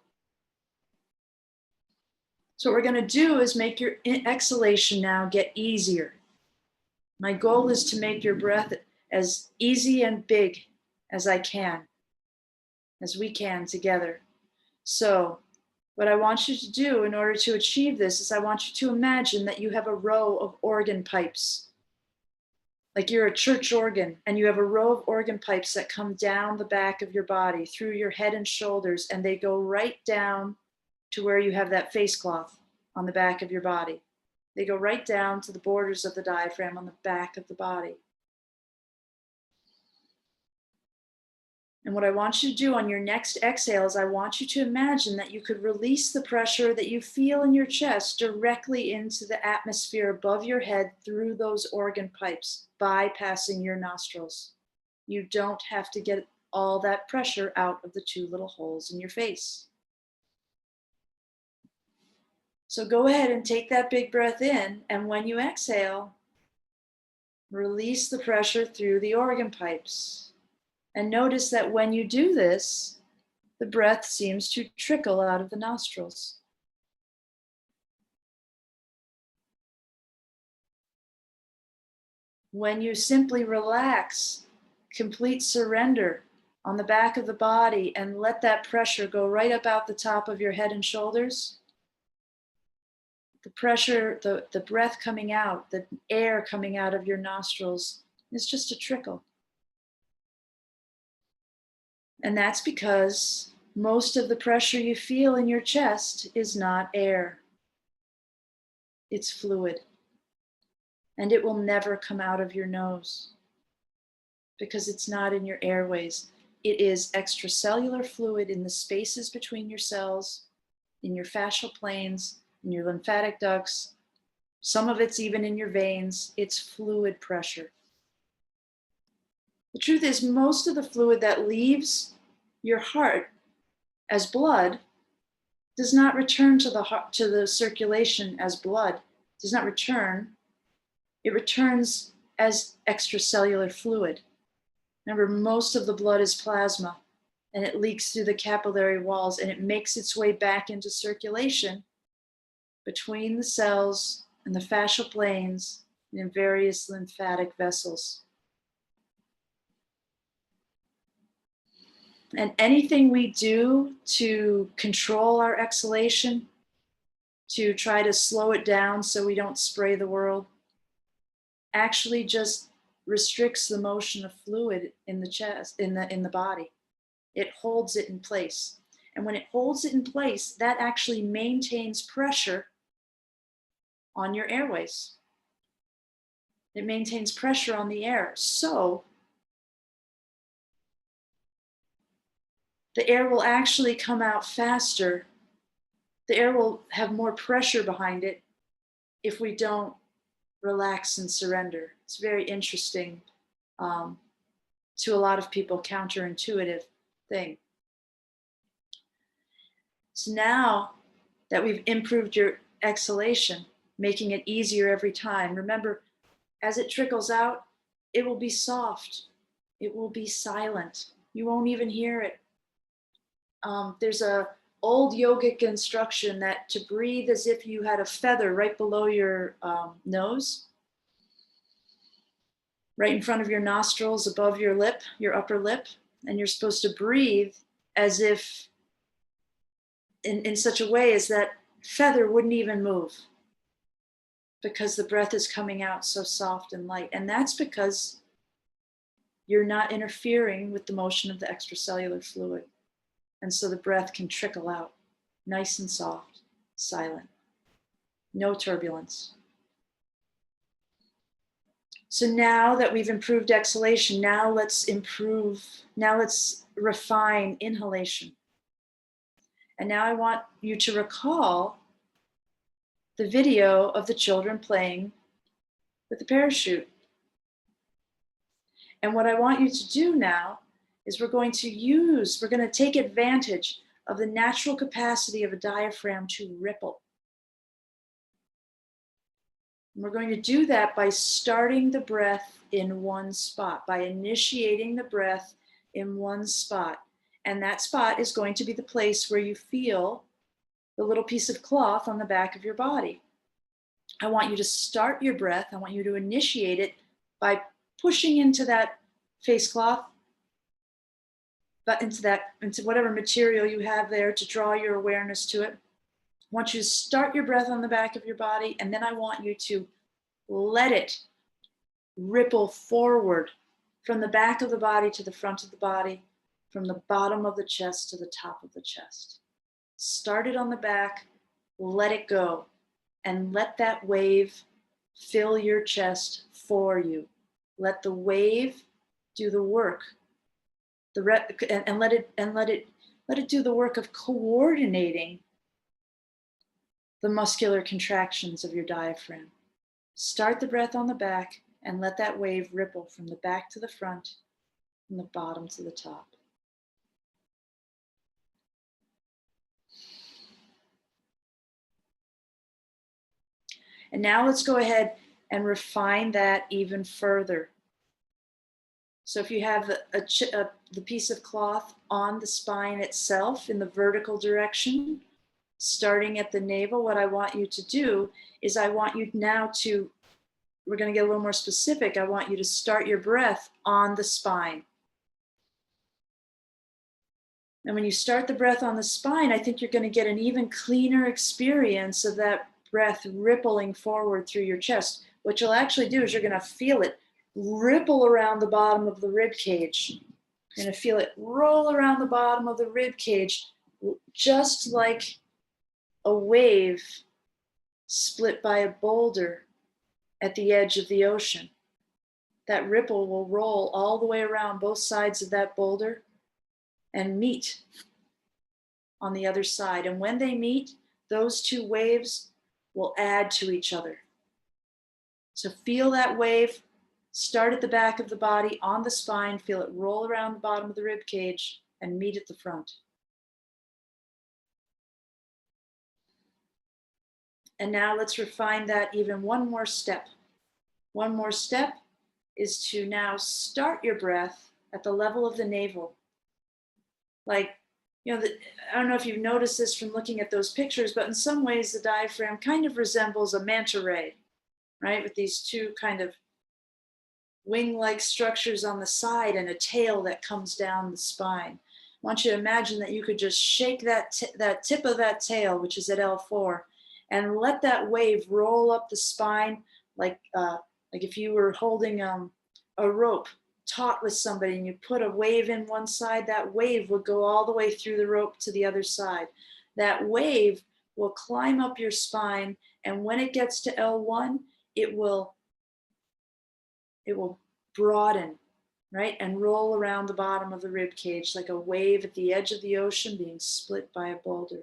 Speaker 1: So what we're going to do is make your exhalation now get easier. My goal is to make your breath as easy and big as I can, as we can together. So what I want you to do in order to achieve this is I want you to imagine that you have a row of organ pipes. Like you're a church organ and you have a row of organ pipes that come down the back of your body through your head and shoulders, and they go right down to where you have that face cloth on the back of your body. They go right down to the borders of the diaphragm on the back of the body. And what I want you to do on your next exhale is I want you to imagine that you could release the pressure that you feel in your chest directly into the atmosphere above your head through those organ pipes, bypassing your nostrils. You don't have to get all that pressure out of the two little holes in your face. So go ahead and take that big breath in, and when you exhale, release the pressure through the organ pipes. And notice that when you do this, the breath seems to trickle out of the nostrils. When you simply relax, complete surrender on the back of the body and let that pressure go right up out the top of your head and shoulders, the pressure, the breath coming out, the air coming out of your nostrils is just a trickle. And that's because most of the pressure you feel in your chest is not air. It's fluid. And it will never come out of your nose because it's not in your airways. It is extracellular fluid in the spaces between your cells, in your fascial planes, in your lymphatic ducts. Some of it's even in your veins. It's fluid pressure. The truth is, most of the fluid that leaves your heart as blood does not return to the heart, to the circulation as blood. Does not return. It returns as extracellular fluid. Remember, most of the blood is plasma, and it leaks through the capillary walls, and it makes its way back into circulation between the cells and the fascial planes and in various lymphatic vessels. And anything we do to control our exhalation, to try to slow it down so we don't spray the world, actually just restricts the motion of fluid in the chest, in the body. It holds it in place. And when it holds it in place, that actually maintains pressure on your airways. It maintains pressure on the air. So the air will actually come out faster. The air will have more pressure behind it if we don't relax and surrender. It's very interesting, to a lot of people, counterintuitive thing. So now that we've improved your exhalation, making it easier every time, remember, as it trickles out, it will be soft. It will be silent. You won't even hear it. There's a old yogic instruction that to breathe as if you had a feather right below your nose, right in front of your nostrils, above your lip, your upper lip. And you're supposed to breathe as if in such a way as that feather wouldn't even move, because the breath is coming out so soft and light. And that's because you're not interfering with the motion of the extracellular fluid. And so the breath can trickle out nice and soft, silent, no turbulence. So now that we've improved exhalation, now let's refine inhalation. And now I want you to recall the video of the children playing with the parachute. And what I want you to do now is we're going to take advantage of the natural capacity of a diaphragm to ripple. And we're going to do that by starting the breath in one spot, by initiating the breath in one spot. And that spot is going to be the place where you feel the little piece of cloth on the back of your body. I want you to start your breath. I want you to initiate it by pushing into that face cloth, but into whatever material you have there to draw your awareness to it. I want you to start your breath on the back of your body, and then I want you to let it ripple forward from the back of the body to the front of the body, from the bottom of the chest to the top of the chest. Start it on the back, let it go, and let that wave fill your chest for you. Let the wave do the work. And let it do the work of coordinating the muscular contractions of your diaphragm. Start the breath on the back and let that wave ripple from the back to the front, from the bottom to the top. And now let's go ahead and refine that even further. So if you have the piece of cloth on the spine itself in the vertical direction, starting at the navel, what I want you to do is we're going to get a little more specific. I want you to start your breath on the spine. And when you start the breath on the spine, I think you're going to get an even cleaner experience of that breath rippling forward through your chest. What you'll actually do is you're going to feel it ripple around the bottom of the rib cage. You're going to feel it roll around the bottom of the rib cage, just like a wave split by a boulder at the edge of the ocean. That ripple will roll all the way around both sides of that boulder and meet on the other side. And when they meet, those two waves will add to each other. So feel that wave start at the back of the body on the spine, feel it roll around the bottom of the rib cage and meet at the front. And now let's refine that even one more step. One more step is to now start your breath at the level of the navel. Like, I don't know if you've noticed this from looking at those pictures, but in some ways the diaphragm kind of resembles a manta ray, right? With these two kind of wing-like structures on the side and a tail that comes down the spine. I want you to imagine that you could just shake that tip of that tail, which is at L4, and let that wave roll up the spine like if you were holding a rope taut with somebody and you put a wave in one side, that wave would go all the way through the rope to the other side. That wave will climb up your spine, and when it gets to L1, it will broaden, right? And roll around the bottom of the rib cage like a wave at the edge of the ocean being split by a boulder.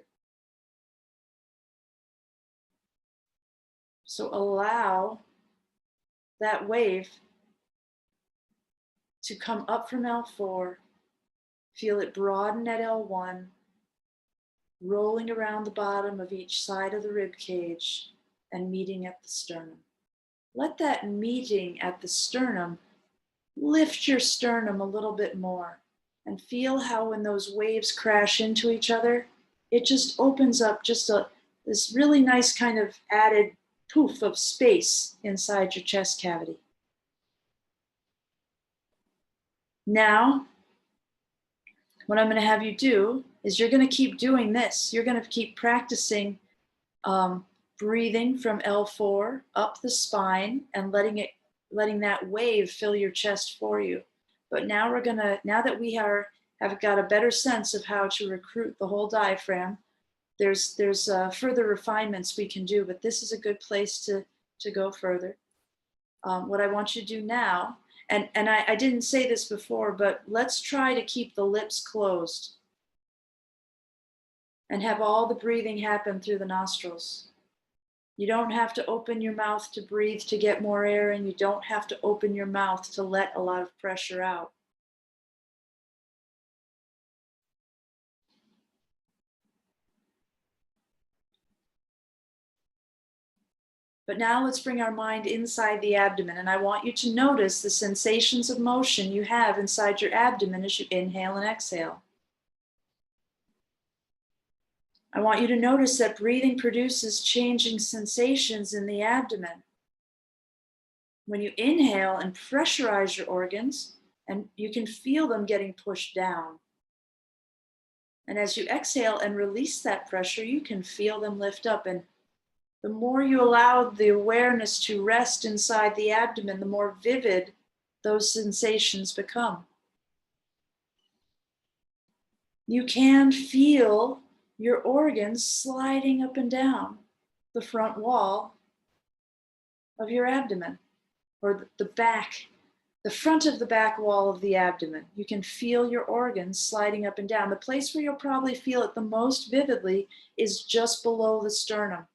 Speaker 1: So allow that wave to come up from L4, feel it broaden at L1, rolling around the bottom of each side of the rib cage and meeting at the sternum. Let that meeting at the sternum Lift your sternum a little bit more and feel how when those waves crash into each other, it just opens up this really nice kind of added poof of space inside your chest cavity. Now, what I'm going to have you do is you're going to keep doing this. You're going to keep practicing breathing from L4 up the spine and letting that wave fill your chest for you. But now now that we have got a better sense of how to recruit the whole diaphragm, there's further refinements we can do, but this is a good place to go further. What I want you to do now, and I didn't say this before, but let's try to keep the lips closed and have all the breathing happen through the nostrils. You don't have to open your mouth to breathe to get more air, and you don't have to open your mouth to let a lot of pressure out. But now let's bring our mind inside the abdomen, and I want you to notice the sensations of motion you have inside your abdomen as you inhale and exhale. I want you to notice that breathing produces changing sensations in the abdomen. When you inhale and pressurize your organs, and you can feel them getting pushed down. And as you exhale and release that pressure, you can feel them lift up. And the more you allow the awareness to rest inside the abdomen, the more vivid those sensations become. You can feel your organs sliding up and down the front wall of your abdomen, or the front of the back wall of the abdomen. You can feel your organs sliding up and down. The place where you'll probably feel it the most vividly is just below the sternum,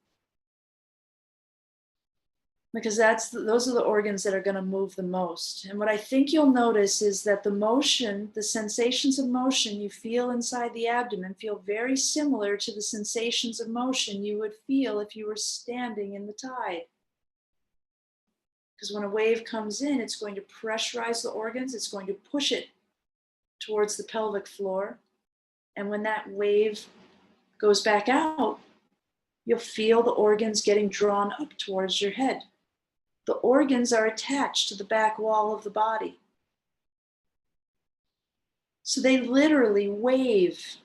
Speaker 1: because those are the organs that are going to move the most. And what I think you'll notice is that the sensations of motion you feel inside the abdomen feel very similar to the sensations of motion you would feel if you were standing in the tide. Because when a wave comes in, it's going to pressurize the organs, it's going to push it towards the pelvic floor. And when that wave goes back out, you'll feel the organs getting drawn up towards your head. The organs are attached to the back wall of the body. So they literally wave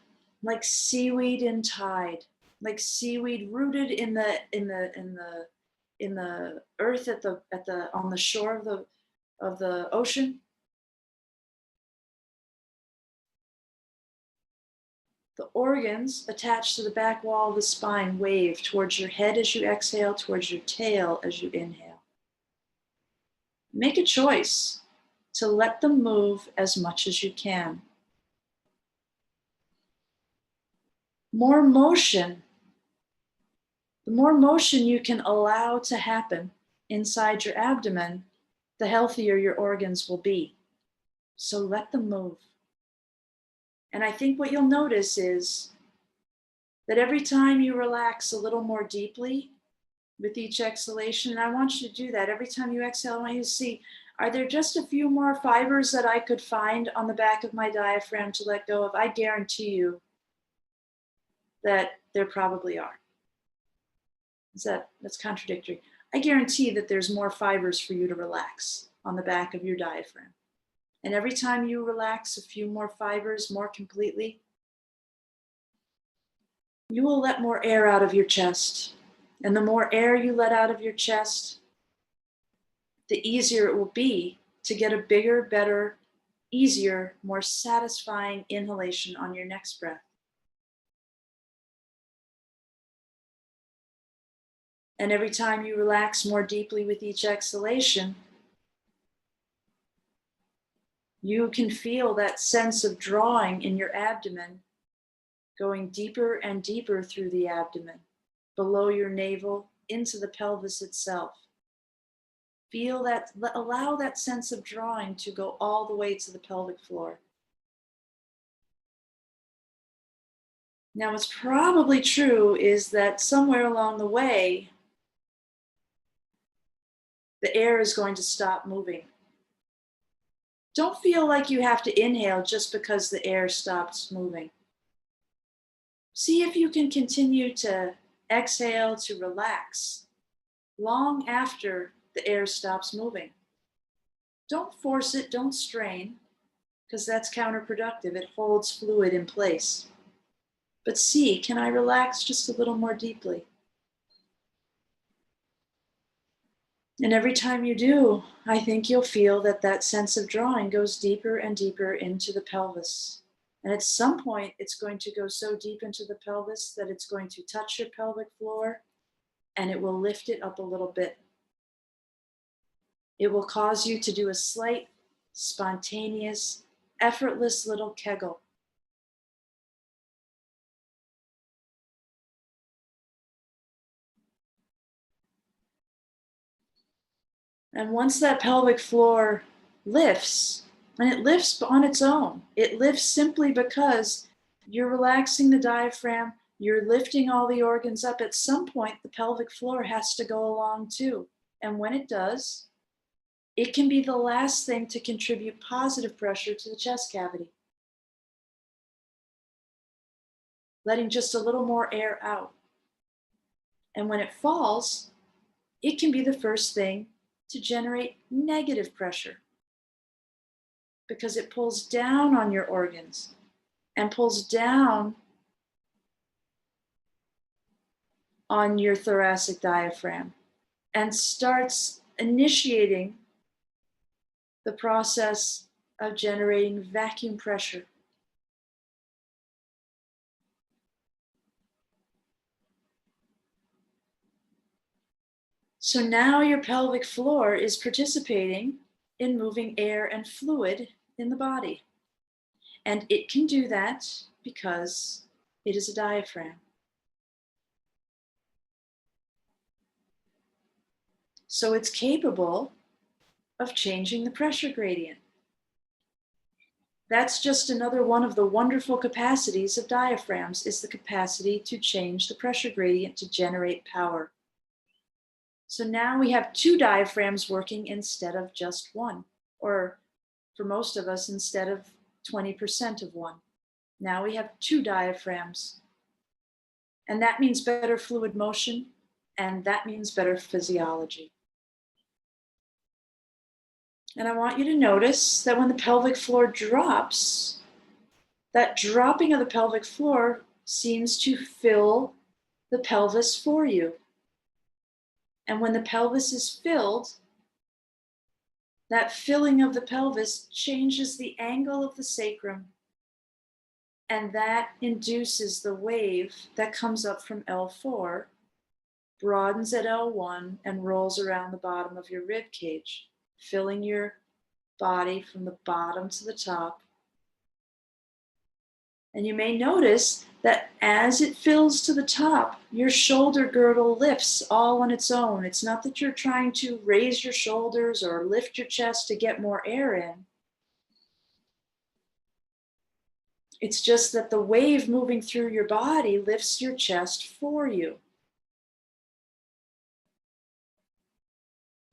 Speaker 1: like seaweed in tide, like seaweed rooted in the earth on the shore of the ocean. The organs attached to the back wall of the spine wave towards your head as you exhale, towards your tail as you inhale. Make a choice to let them move as much as you can. The more motion you can allow to happen inside your abdomen, the healthier your organs will be. So let them move. And I think what you'll notice is that every time you relax a little more deeply with each exhalation, and I want you to do that. Every time you exhale, I want you to see, are there just a few more fibers that I could find on the back of my diaphragm to let go of? I guarantee you that there probably are. That's contradictory. I guarantee that there's more fibers for you to relax on the back of your diaphragm. And every time you relax a few more fibers more completely, you will let more air out of your chest. And the more air you let out of your chest, the easier it will be to get a bigger, better, easier, more satisfying inhalation on your next breath. And every time you relax more deeply with each exhalation, you can feel that sense of drawing in your abdomen going deeper and deeper through the abdomen, below your navel, into the pelvis itself. Feel that, allow that sense of drawing to go all the way to the pelvic floor. Now, what's probably true is that somewhere along the way, the air is going to stop moving. Don't feel like you have to inhale just because the air stops moving. See if you can continue to exhale to relax long after the air stops moving. Don't force it, don't strain, because that's counterproductive. It holds fluid in place. But see, can I relax just a little more deeply? And every time you do, I think you'll feel that that sense of drawing goes deeper and deeper into the pelvis. And at some point, it's going to go so deep into the pelvis that it's going to touch your pelvic floor and it will lift it up a little bit. It will cause you to do a slight, spontaneous, effortless little kegel. And once that pelvic floor lifts, and it lifts on its own, it lifts simply because you're relaxing the diaphragm, you're lifting all the organs up. At some point, the pelvic floor has to go along too. And when it does, it can be the last thing to contribute positive pressure to the chest cavity, letting just a little more air out. And when it falls, it can be the first thing to generate negative pressure because it pulls down on your organs and pulls down on your thoracic diaphragm and starts initiating the process of generating vacuum pressure. So now your pelvic floor is participating in moving air and fluid in the body. And it can do that because it is a diaphragm. So it's capable of changing the pressure gradient. That's just another one of the wonderful capacities of diaphragms, is the capacity to change the pressure gradient to generate power. So now we have two diaphragms working instead of just one, or for most of us, instead of 20% of one. Now we have two diaphragms. And that means better fluid motion, and that means better physiology. And I want you to notice that when the pelvic floor drops, that dropping of the pelvic floor seems to fill the pelvis for you. And when the pelvis is filled, that filling of the pelvis changes the angle of the sacrum. And that induces the wave that comes up from L4, broadens at L1, and rolls around the bottom of your rib cage, filling your body from the bottom to the top. And you may notice that as it fills to the top, your shoulder girdle lifts all on its own. It's not that you're trying to raise your shoulders or lift your chest to get more air in. It's just that the wave moving through your body lifts your chest for you.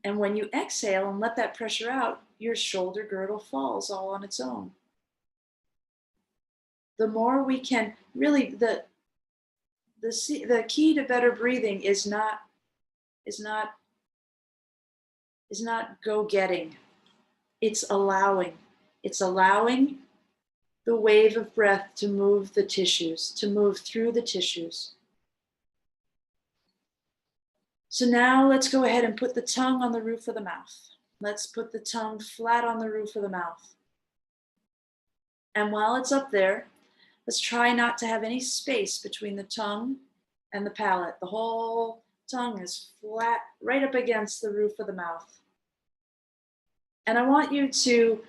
Speaker 1: And when you exhale and let that pressure out, your shoulder girdle falls all on its own. The more we can really, the key to better breathing is not go-getting. It's allowing. It's allowing the wave of breath to move the tissues, to move through the tissues. So now let's go ahead and put the tongue on the roof of the mouth. Let's put the tongue flat on the roof of the mouth. And while it's up there, let's try not to have any space between the tongue and the palate. The whole tongue is flat right up against the roof of the mouth. And I want you to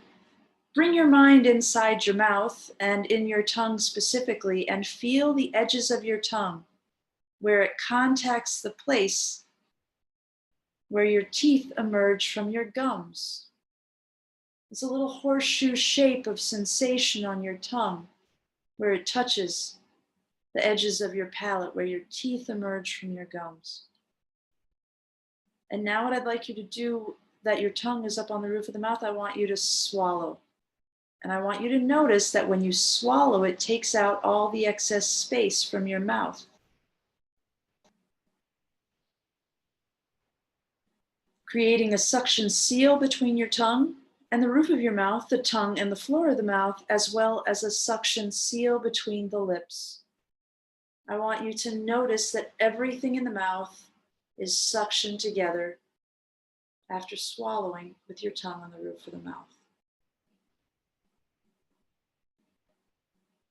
Speaker 1: bring your mind inside your mouth and in your tongue specifically, and feel the edges of your tongue where it contacts the place where your teeth emerge from your gums. It's a little horseshoe shape of sensation on your tongue where it touches the edges of your palate, where your teeth emerge from your gums. And now what I'd like you to do, that your tongue is up on the roof of the mouth, I want you to swallow. And I want you to notice that when you swallow, it takes out all the excess space from your mouth, creating a suction seal between your tongue and the roof of your mouth, the tongue and the floor of the mouth, as well as a suction seal between the lips. I want you to notice that everything in the mouth is suctioned together after swallowing with your tongue on the roof of the mouth.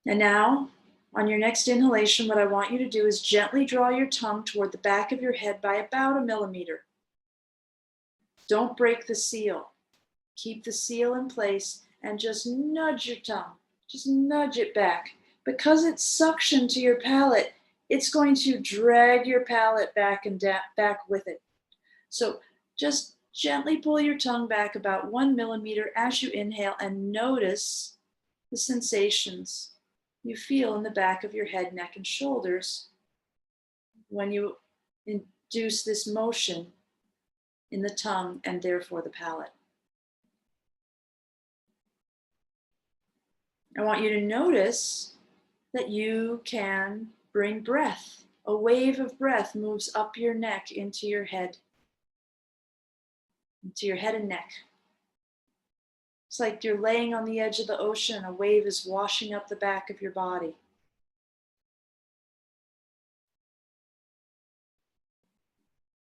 Speaker 1: And now, on your next inhalation, what I want you to do is gently draw your tongue toward the back of your head by about 1 millimeter. Don't break the seal. Keep the seal in place and just nudge your tongue. Just nudge it back. Because it's suctioned to your palate, it's going to drag your palate back and back with it. So just gently pull your tongue back about 1 millimeter as you inhale and notice the sensations you feel in the back of your head, neck, and shoulders when you induce this motion in the tongue and therefore the palate. I want you to notice that you can bring breath. A wave of breath moves up your neck into your head and neck. It's like you're laying on the edge of the ocean. A wave is washing up the back of your body.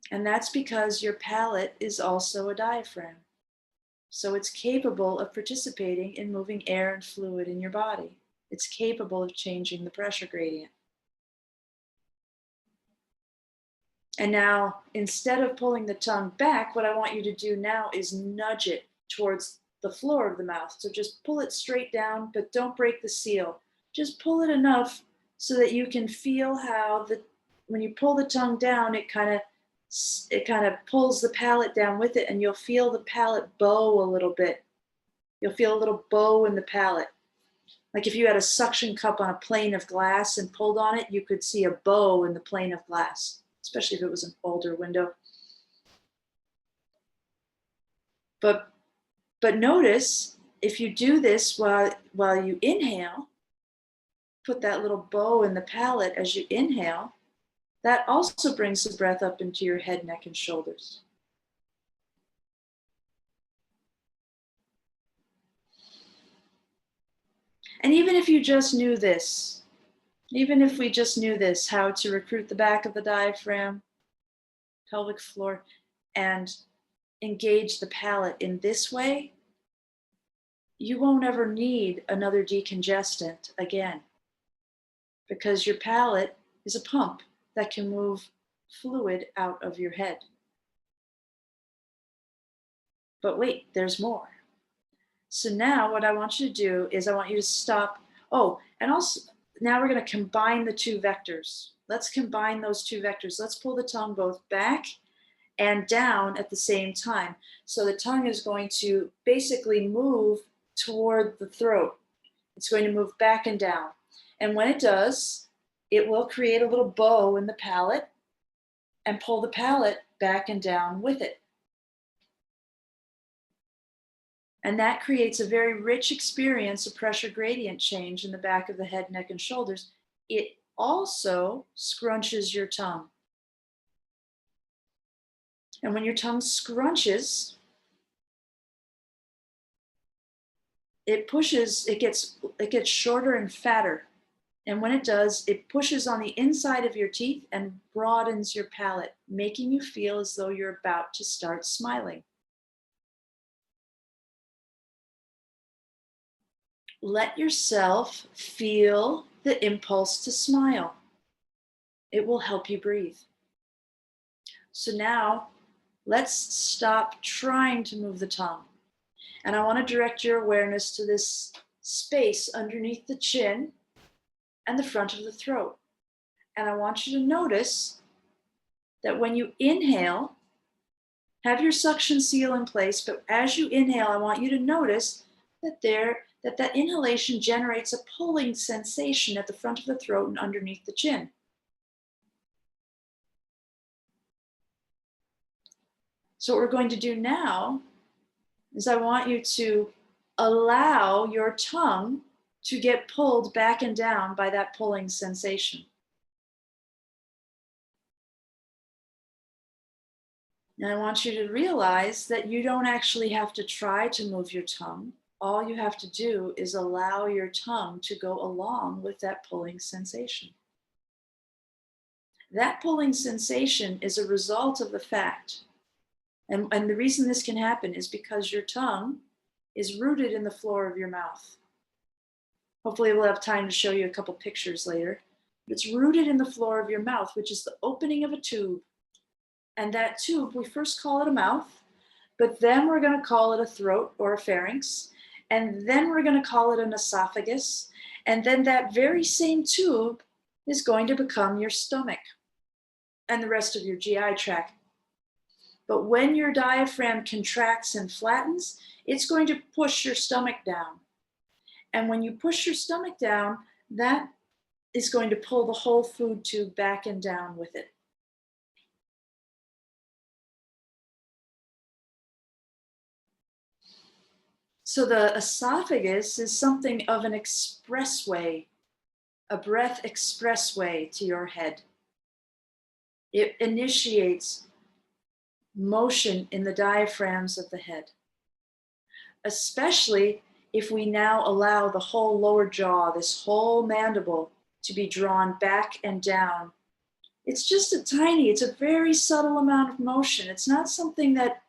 Speaker 1: And that's because your palate is also a diaphragm. So it's capable of participating in moving air and fluid in your body. It's capable of changing the pressure gradient. And now, instead of pulling the tongue back, what I want you to do now is nudge it towards the floor of the mouth. So just pull it straight down, but don't break the seal. Just pull it enough so that you can feel how when you pull the tongue down, it kind of pulls the palate down with it, and you'll feel the palate bow a little bit. You'll feel a little bow in the palate. Like if you had a suction cup on a plane of glass and pulled on it, you could see a bow in the plane of glass, especially if it was an older window. But notice, if you do this while you inhale, put that little bow in the palate as you inhale, that also brings the breath up into your head, neck, and shoulders. And even if you just knew this, even if we just knew this, how to recruit the back of the diaphragm, pelvic floor, and engage the palate in this way, you won't ever need another decongestant again, because your palate is a pump that can move fluid out of your head. But wait, there's more. So now what I want you to do is I want you to stop. Oh, and also now we're going to combine the two vectors. Let's combine those two vectors. Let's pull the tongue both back and down at the same time. So the tongue is going to basically move toward the throat. It's going to move back and down. And when it does, it will create a little bow in the palate and pull the palate back and down with it. And that creates a very rich experience of pressure gradient change in the back of the head, neck, and shoulders. It also scrunches your tongue. And when your tongue scrunches, it gets shorter and fatter. And when it does, it pushes on the inside of your teeth and broadens your palate, making you feel as though you're about to start smiling. Let yourself feel the impulse to smile. It will help you breathe. So now, let's stop trying to move the tongue. And I want to direct your awareness to this space underneath the chin and the front of the throat. And I want you to notice that when you inhale, have your suction seal in place, but as you inhale, I want you to notice that inhalation generates a pulling sensation at the front of the throat and underneath the chin. So what we're going to do now is I want you to allow your tongue to get pulled back and down by that pulling sensation. And I want you to realize that you don't actually have to try to move your tongue. All you have to do is allow your tongue to go along with that pulling sensation. That pulling sensation is a result of the fact, and the reason this can happen is because your tongue is rooted in the floor of your mouth. Hopefully we'll have time to show you a couple pictures later. But it's rooted in the floor of your mouth, which is the opening of a tube. And that tube, we first call it a mouth, but then we're going to call it a throat or a pharynx, and then we're going to call it an esophagus, and then that very same tube is going to become your stomach and the rest of your GI tract. But when your diaphragm contracts and flattens, it's going to push your stomach down. And when you push your stomach down, that is going to pull the whole food tube back and down with it. So the esophagus is something of an expressway, a breath expressway to your head. It initiates motion in the diaphragms of the head, especially if we now allow the whole lower jaw, this whole mandible, to be drawn back and down. It's just it's a very subtle amount of motion. It's not something that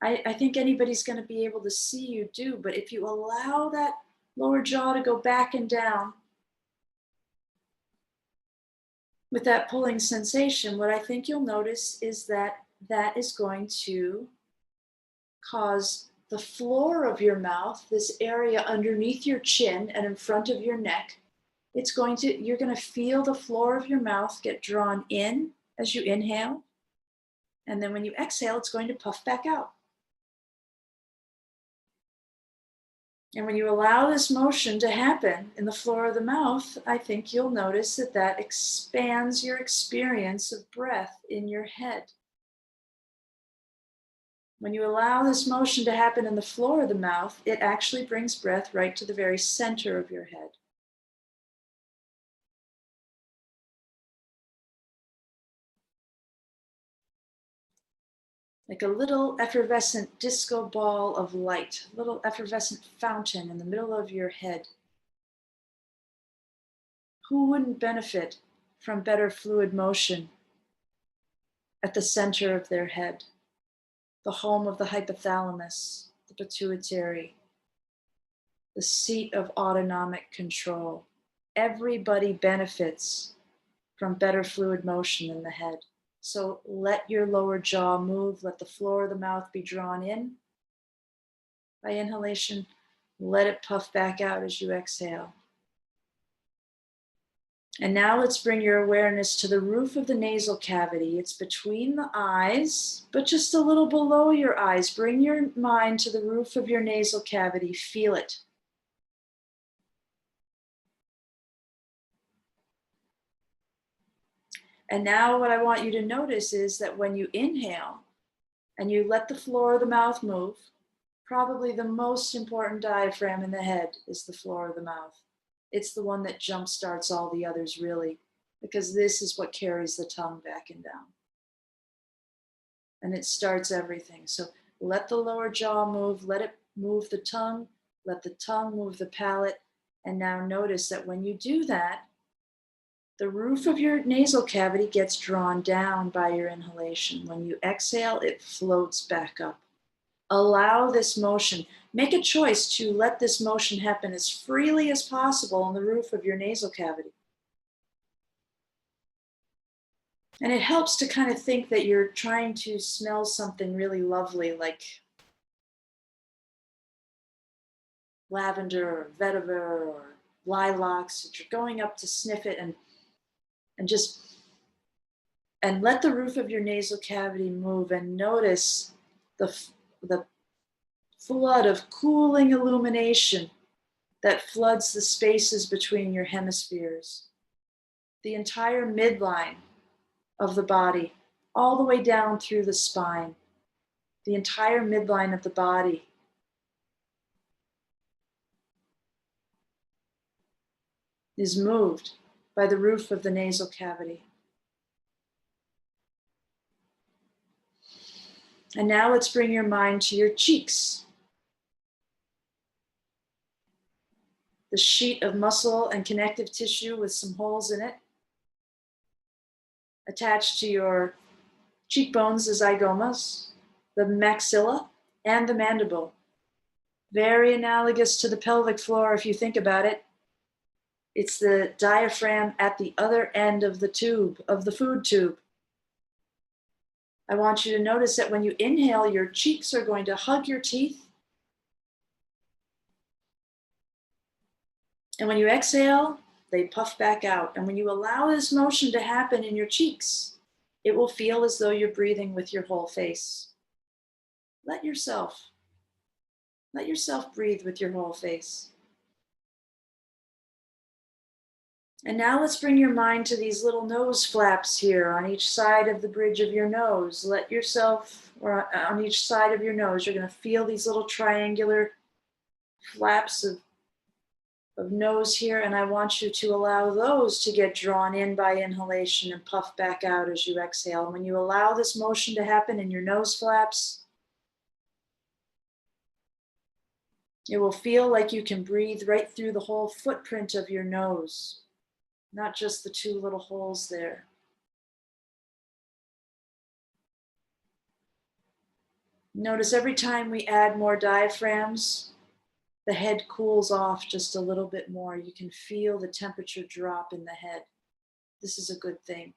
Speaker 1: I think anybody's going to be able to see you do, but if you allow that lower jaw to go back and down with that pulling sensation, what I think you'll notice is that that is going to cause the floor of your mouth, this area underneath your chin and in front of your neck, you're going to feel the floor of your mouth get drawn in as you inhale. And then when you exhale, it's going to puff back out. And when you allow this motion to happen in the floor of the mouth, I think you'll notice that that expands your experience of breath in your head. When you allow this motion to happen in the floor of the mouth, it actually brings breath right to the very center of your head. Like a little effervescent disco ball of light, a little effervescent fountain in the middle of your head. Who wouldn't benefit from better fluid motion at the center of their head, the home of the hypothalamus, the pituitary, the seat of autonomic control? Everybody benefits from better fluid motion in the head. So let your lower jaw move, let the floor of the mouth be drawn in by inhalation, let it puff back out as you exhale. And now let's bring your awareness to the roof of the nasal cavity. It's between the eyes, but just a little below your eyes. Bring your mind to the roof of your nasal cavity, feel it. And now what I want you to notice is that when you inhale and you let the floor of the mouth move, probably the most important diaphragm in the head is the floor of the mouth. It's the one that jumpstarts all the others, really, because this is what carries the tongue back and down. And it starts everything. So let the lower jaw move, let it move the tongue, let the tongue move the palate. And now notice that when you do that, the roof of your nasal cavity gets drawn down by your inhalation. When you exhale, it floats back up. Allow this motion. Make a choice to let this motion happen as freely as possible on the roof of your nasal cavity. And it helps to kind of think that you're trying to smell something really lovely, like lavender or vetiver or lilacs, that you're going up to sniff it and let the roof of your nasal cavity move, and notice the flood of cooling illumination that floods the spaces between your hemispheres. The entire midline of the body, all the way down through the spine. The entire midline of the body is moved by the roof of the nasal cavity. And now let's bring your mind to your cheeks. The sheet of muscle and connective tissue with some holes in it. Attached to your cheekbones, the zygomas, the maxilla, and the mandible. Very analogous to the pelvic floor if you think about it. It's the diaphragm at the other end of the tube, of the food tube. I want you to notice that when you inhale, your cheeks are going to hug your teeth. And when you exhale, they puff back out. And when you allow this motion to happen in your cheeks, it will feel as though you're breathing with your whole face. Let yourself breathe with your whole face. And now let's bring your mind to these little nose flaps here on each side of the bridge of your nose. Let yourself, or on each side of your nose, you're going to feel these little triangular flaps of nose here, and I want you to allow those to get drawn in by inhalation and puff back out as you exhale. When you allow this motion to happen in your nose flaps, it will feel like you can breathe right through the whole footprint of your nose, not just the two little holes there. Notice every time we add more diaphragms, the head cools off just a little bit more. You can feel the temperature drop in the head. This is a good thing.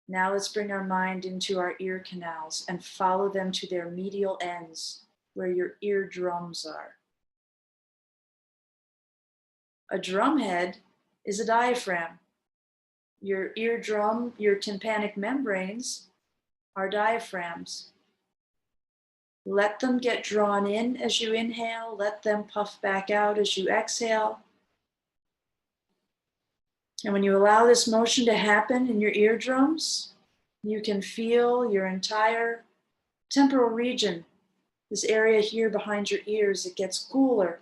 Speaker 1: Now let's bring our mind into our ear canals and follow them to their medial ends where your eardrums are. A drum head is a diaphragm. Your eardrum, your tympanic membranes are diaphragms. Let them get drawn in as you inhale. Let them puff back out as you exhale. And when you allow this motion to happen in your eardrums, you can feel your entire temporal region, this area here behind your ears, it gets cooler.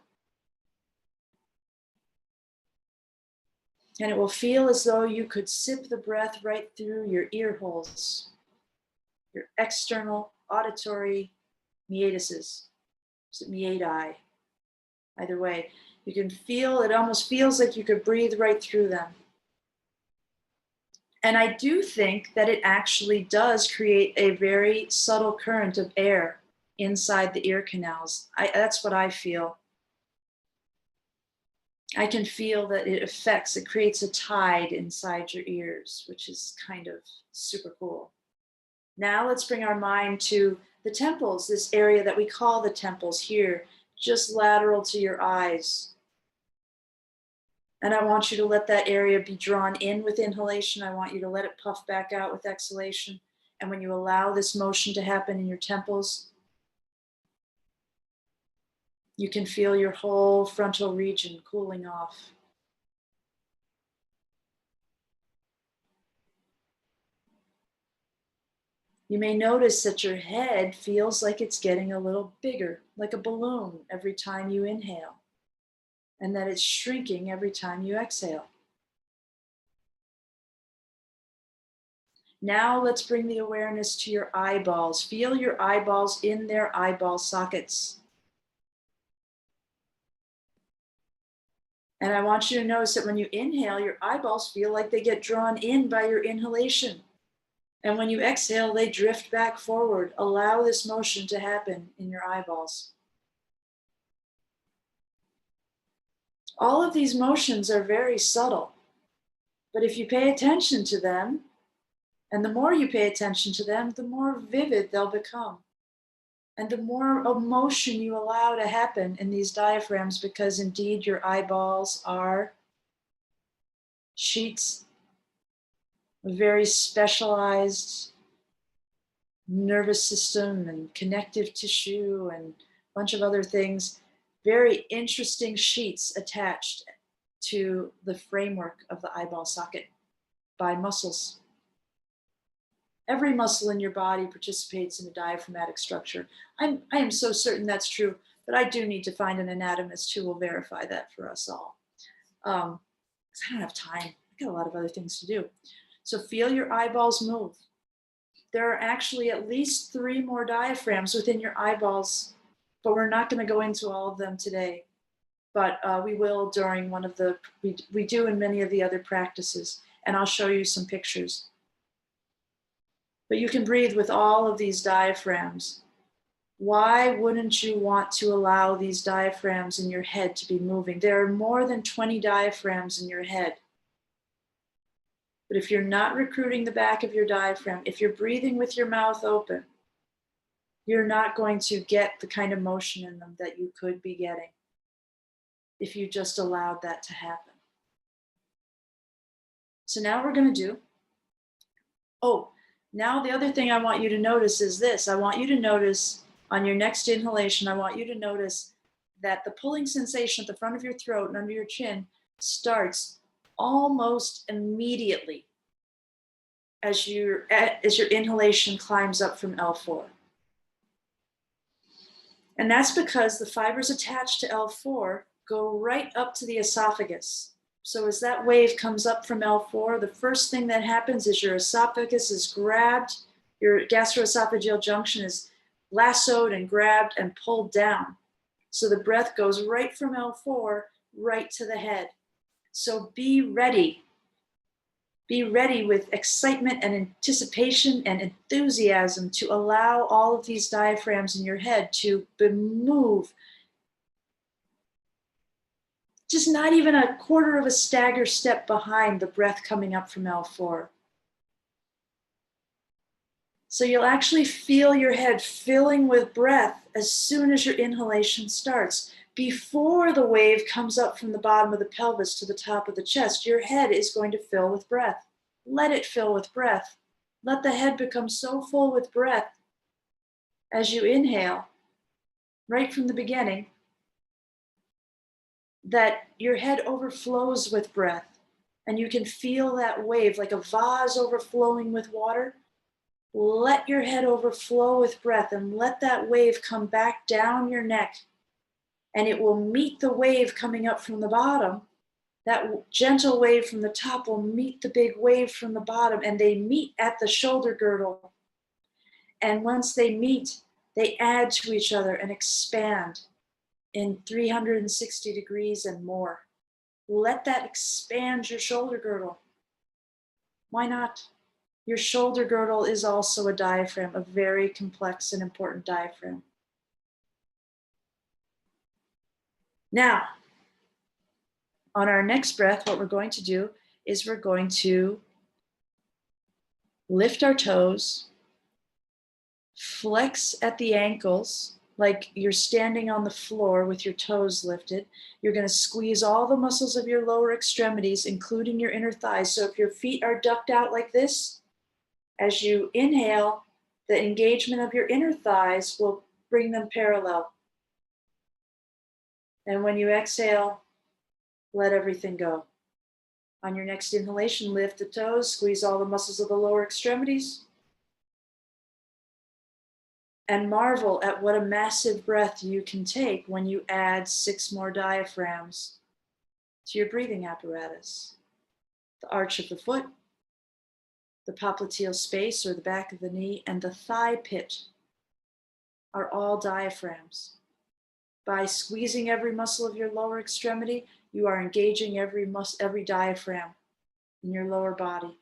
Speaker 1: And it will feel as though you could sip the breath right through your ear holes, your external auditory meatises. Is it meati? Either way, you can feel, it almost feels like you could breathe right through them. And I do think that it actually does create a very subtle current of air inside the ear canals. That's what I feel. I can feel that it creates a tide inside your ears, which is kind of super cool. Now let's bring our mind to the temples, this area that we call the temples here, just lateral to your eyes. And I want you to let that area be drawn in with inhalation. I want you to let it puff back out with exhalation. And when you allow this motion to happen in your temples, you can feel your whole frontal region cooling off. You may notice that your head feels like it's getting a little bigger, like a balloon every time you inhale, and that it's shrinking every time you exhale. Now let's bring the awareness to your eyeballs. Feel your eyeballs in their eyeball sockets. And I want you to notice that when you inhale, your eyeballs feel like they get drawn in by your inhalation. And when you exhale, they drift back forward. Allow this motion to happen in your eyeballs. All of these motions are very subtle, but if you pay attention to them, and the more you pay attention to them, the more vivid they'll become. And the more emotion you allow to happen in these diaphragms, because indeed your eyeballs are sheets of very specialized nervous system and connective tissue and a bunch of other things, very interesting sheets attached to the framework of the eyeball socket by muscles. Every muscle in your body participates in a diaphragmatic structure. I am so certain that's true, but I do need to find an anatomist who will verify that for us all. because I don't have time. I got a lot of other things to do. So feel your eyeballs move. There are actually at least 3 more diaphragms within your eyeballs, but we're not going to go into all of them today. But we will during one of the, we do in many of the other practices, and I'll show you some pictures. But you can breathe with all of these diaphragms. Why wouldn't you want to allow these diaphragms in your head to be moving? There are more than 20 diaphragms in your head. But if you're not recruiting the back of your diaphragm, if you're breathing with your mouth open, you're not going to get the kind of motion in them that you could be getting if you just allowed that to happen. So now we're going to do, now the other thing I want you to notice is this. I want you to notice on your next inhalation, I want you to notice that the pulling sensation at the front of your throat and under your chin starts almost immediately as your inhalation climbs up from L4. And that's because the fibers attached to L4 go right up to the esophagus. So as that wave comes up from L4, the first thing that happens is your esophagus is grabbed, your gastroesophageal junction is lassoed and grabbed and pulled down. So the breath goes right from L4 right to the head. So be ready. Be ready with excitement and anticipation and enthusiasm to allow all of these diaphragms in your head to move. Just not even a quarter of a stagger step behind the breath coming up from L4. So you'll actually feel your head filling with breath as soon as your inhalation starts. Before the wave comes up from the bottom of the pelvis to the top of the chest, your head is going to fill with breath. Let it fill with breath. Let the head become so full with breath as you inhale, right from the beginning, that your head overflows with breath. And you can feel that wave like a vase overflowing with water. Let your head overflow with breath and let that wave come back down your neck. And it will meet the wave coming up from the bottom. That gentle wave from the top will meet the big wave from the bottom, and they meet at the shoulder girdle. And once they meet, they add to each other and expand in 360 degrees and more. Let that expand your shoulder girdle. Why not? Your shoulder girdle is also a diaphragm, a very complex and important diaphragm. Now, on our next breath, what we're going to do is we're going to lift our toes, flex at the ankles, like you're standing on the floor with your toes lifted. You're going to squeeze all the muscles of your lower extremities, including your inner thighs. So if your feet are ducked out like this, as you inhale, the engagement of your inner thighs will bring them parallel. And when you exhale, let everything go. On your next inhalation, lift the toes, squeeze all the muscles of the lower extremities, and marvel at what a massive breath you can take when you add 6 more diaphragms to your breathing apparatus. The arch of the foot, the popliteal space or the back of the knee, and the thigh pit are all diaphragms. By squeezing every muscle of your lower extremity, you are engaging every diaphragm in your lower body.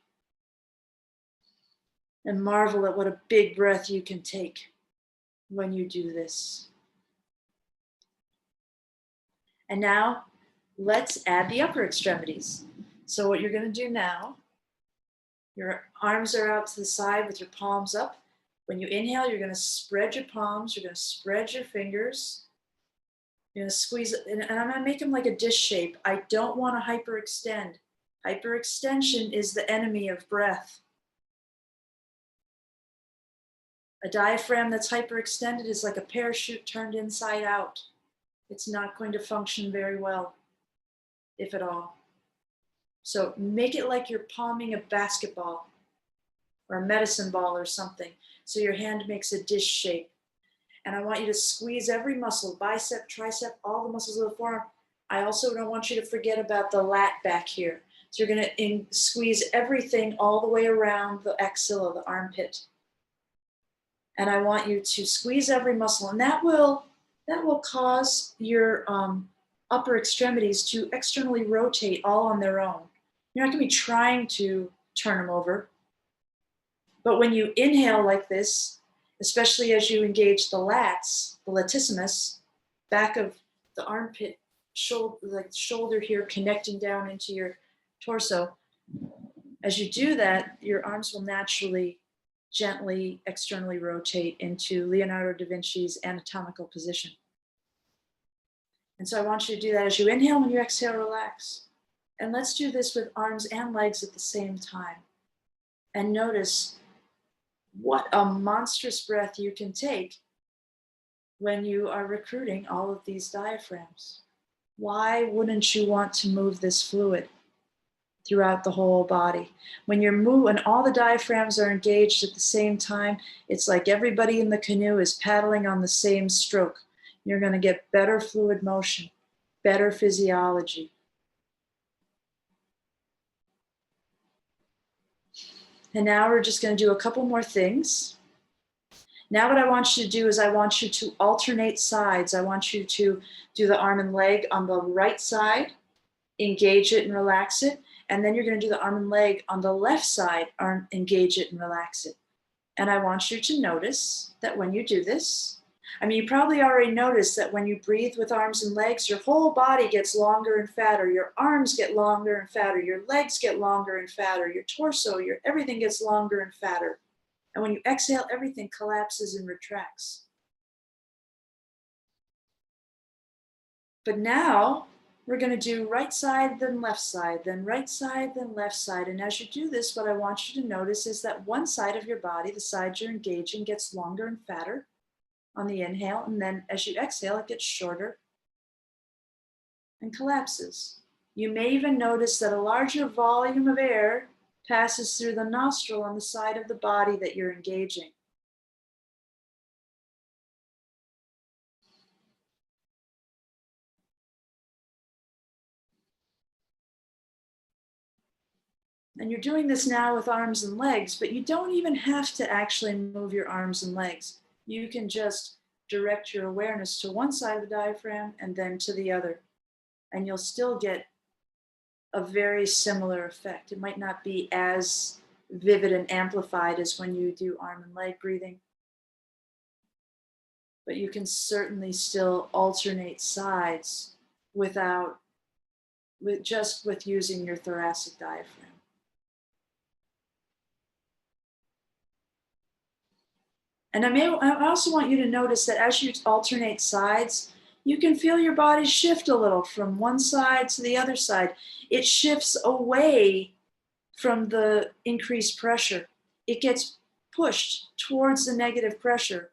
Speaker 1: And marvel at what a big breath you can take when you do this. And now let's add the upper extremities. So what you're going to do now, your arms are out to the side with your palms up. When you inhale, you're going to spread your palms, you're going to spread your fingers. You're going to squeeze it, and I'm going to make them like a dish shape. I don't want to hyperextend. Hyperextension is the enemy of breath. A diaphragm that's hyperextended is like a parachute turned inside out. It's not going to function very well, if at all. So make it like you're palming a basketball or a medicine ball or something. So your hand makes a dish shape. And I want you to squeeze every muscle, bicep, tricep, all the muscles of the forearm. I also don't want you to forget about the lat back here. So you're going to squeeze everything all the way around the axilla, the armpit. And I want you to squeeze every muscle, and that will cause your upper extremities to externally rotate all on their own. You're not going to be trying to turn them over. But when you inhale like this, especially as you engage the lats, the latissimus, back of the armpit, shoulder here connecting down into your torso, as you do that, your arms will naturally, gently, externally rotate into Leonardo da Vinci's anatomical position. And so I want you to do that as you inhale. When you exhale, relax. And let's do this with arms and legs at the same time. And notice what a monstrous breath you can take when you are recruiting all of these diaphragms. Why wouldn't you want to move this fluid throughout the whole body? When when all the diaphragms are engaged at the same time, it's like everybody in the canoe is paddling on the same stroke. You're going to get better fluid motion, better physiology. And now we're just going to do a couple more things. Now what I want you to do is I want you to alternate sides. I want you to do the arm and leg on the right side, engage it and relax it. And then you're going to do the arm and leg on the left side, engage it and relax it. And I want you to notice that when you do this, I mean, you probably already noticed that when you breathe with arms and legs, your whole body gets longer and fatter. Your arms get longer and fatter. Your legs get longer and fatter. Your torso, everything gets longer and fatter. And when you exhale, everything collapses and retracts. But now we're going to do right side, then left side, then right side, then left side. And as you do this, what I want you to notice is that one side of your body, the side you're engaging, gets longer and fatter on the inhale. And then as you exhale, it gets shorter and collapses. You may even notice that a larger volume of air passes through the nostril on the side of the body that you're engaging. And you're doing this now with arms and legs, but you don't even have to actually move your arms and legs. You can just direct your awareness to one side of the diaphragm and then to the other. And you'll still get a very similar effect. It might not be as vivid and amplified as when you do arm and leg breathing, but you can certainly still alternate sides with using your thoracic diaphragm. And I also want you to notice that as you alternate sides, you can feel your body shift a little from one side to the other side. It shifts away from the increased pressure. It gets pushed towards the negative pressure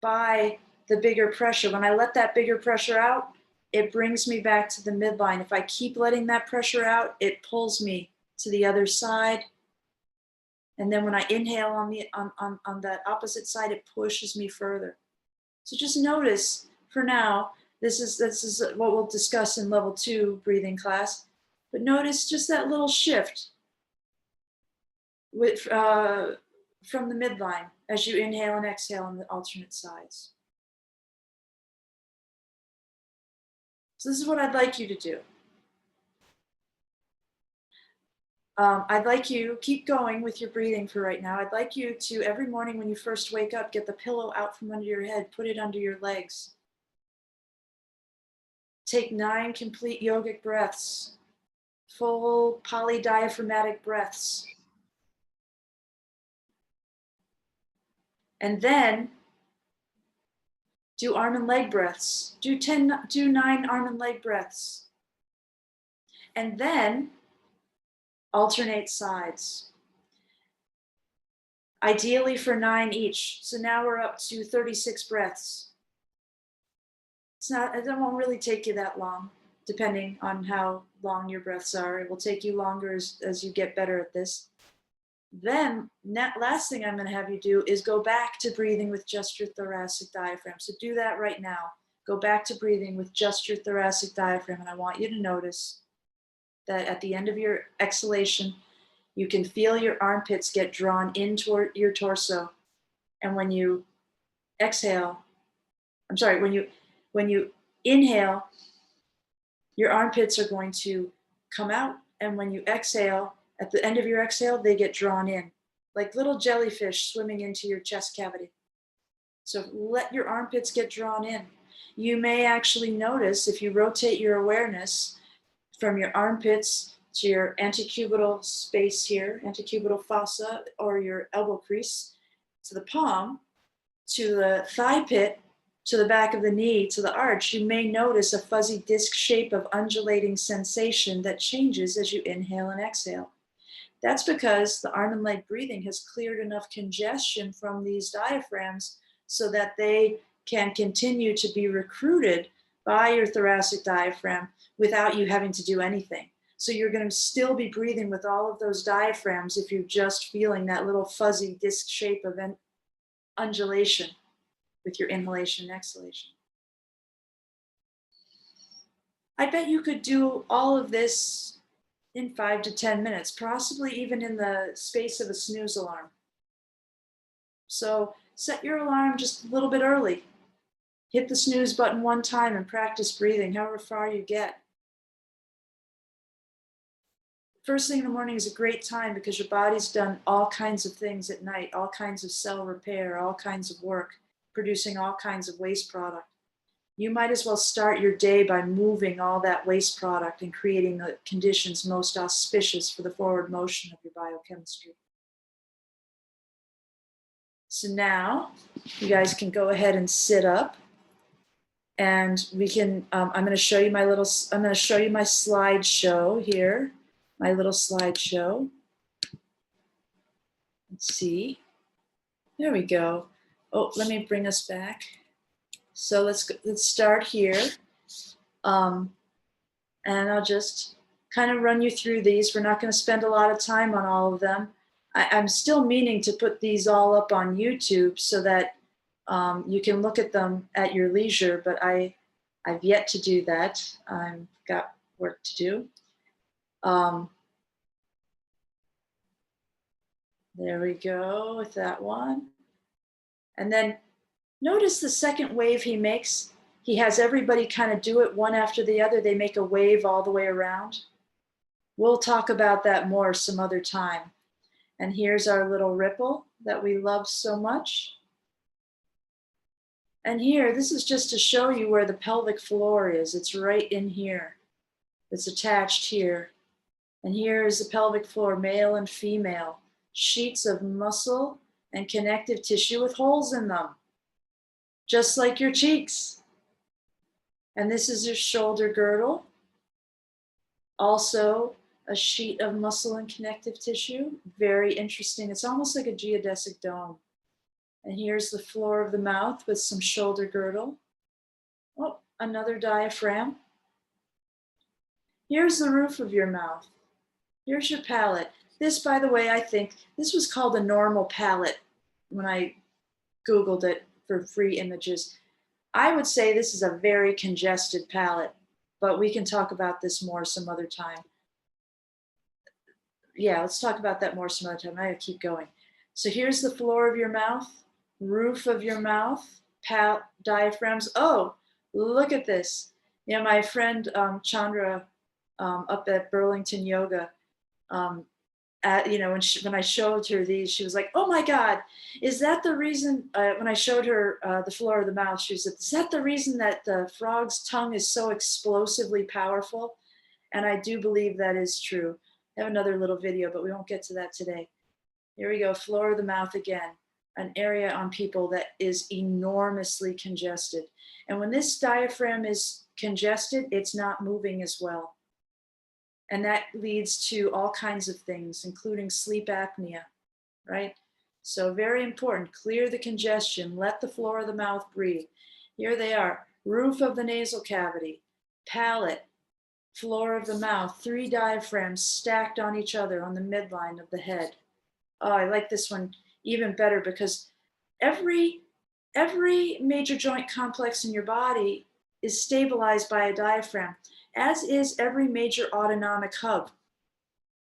Speaker 1: by the bigger pressure. When I let that bigger pressure out, it brings me back to the midline. If I keep letting that pressure out, it pulls me to the other side. And then when I inhale on that opposite side, it pushes me further. So just notice for now, this is what we'll discuss in level 2 breathing class, but notice just that little shift from the midline as you inhale and exhale on the alternate sides. So this is what I'd like you to do. I'd like you, keep going with your breathing for right now. I'd like you to, every morning when you first wake up, get the pillow out from under your head, put it under your legs. Take 9 complete yogic breaths, full polydiaphragmatic breaths. And then do arm and leg breaths. Do 9 arm and leg breaths. And then alternate sides. Ideally for 9 each. So now we're up to 36 breaths. It won't really take you that long, depending on how long your breaths are. It will take you longer as you get better at this. Then, last thing I'm going to have you do is go back to breathing with just your thoracic diaphragm. So do that right now. Go back to breathing with just your thoracic diaphragm, and I want you to notice that at the end of your exhalation, you can feel your armpits get drawn in toward your torso. And when you exhale, when you inhale, your armpits are going to come out. And when you exhale, at the end of your exhale, they get drawn in like little jellyfish swimming into your chest cavity. So let your armpits get drawn in. You may actually notice if you rotate your awareness from your armpits to your antecubital space here, antecubital fossa, or your elbow crease, to the palm, to the thigh pit, to the back of the knee, to the arch, you may notice a fuzzy disc shape of undulating sensation that changes as you inhale and exhale. That's because the arm and leg breathing has cleared enough congestion from these diaphragms so that they can continue to be recruited by your thoracic diaphragm without you having to do anything. So you're going to still be breathing with all of those diaphragms if you're just feeling that little fuzzy disc shape of an undulation with your inhalation and exhalation. I bet you could do all of this in 5 to 10 minutes, possibly even in the space of a snooze alarm. So set your alarm just a little bit early. Hit the snooze button one time and practice breathing, however far you get. First thing in the morning is a great time because your body's done all kinds of things at night, all kinds of cell repair, all kinds of work, producing all kinds of waste product. You might as well start your day by moving all that waste product and creating the conditions most auspicious for the forward motion of your biochemistry. So now you guys can go ahead and sit up, and we can, I'm going to show you my slideshow here, my little slideshow. Let's see. There we go. Oh, let me bring us back. So let's start here. And I'll just kind of run you through these. We're not going to spend a lot of time on all of them. I'm still meaning to put these all up on YouTube so that you can look at them at your leisure, but I've yet to do that. I've got work to do. There we go with that one. And then notice the second wave he makes. He has everybody kind of do it one after the other. They make a wave all the way around. We'll talk about that more some other time. And here's our little ripple that we love so much. And here, this is just to show you where the pelvic floor is. It's right in here. It's attached here. And here is the pelvic floor, male and female, sheets of muscle and connective tissue with holes in them, just like your cheeks. And this is your shoulder girdle, also a sheet of muscle and connective tissue. Very interesting. It's almost like a geodesic dome. And here's the floor of the mouth with some shoulder girdle. Oh, another diaphragm. Here's the roof of your mouth. Here's your palate. This, by the way, I think this was called a normal palate when I Googled it for free images. I would say this is a very congested palate, but we can talk about this more some other time. Yeah, let's talk about that more some other time. I gotta keep going. So here's the floor of your mouth, roof of your mouth, diaphragms. Oh, look at this. You know, my friend Chandra up at Burlington Yoga, when I showed her these, she was like, "Oh my God, is that the reason?" When I showed her the floor of the mouth, she said, "Is that the reason that the frog's tongue is so explosively powerful?" And I do believe that is true. I have another little video, but we won't get to that today. Here we go, floor of the mouth again, an area on people that is enormously congested. And when this diaphragm is congested, it's not moving as well. And that leads to all kinds of things, including sleep apnea, right? So very important, clear the congestion, let the floor of the mouth breathe. Here they are, roof of the nasal cavity, palate, floor of the mouth, 3 diaphragms stacked on each other on the midline of the head. Oh, I like this one even better because every major joint complex in your body is stabilized by a diaphragm. as is every major autonomic hub.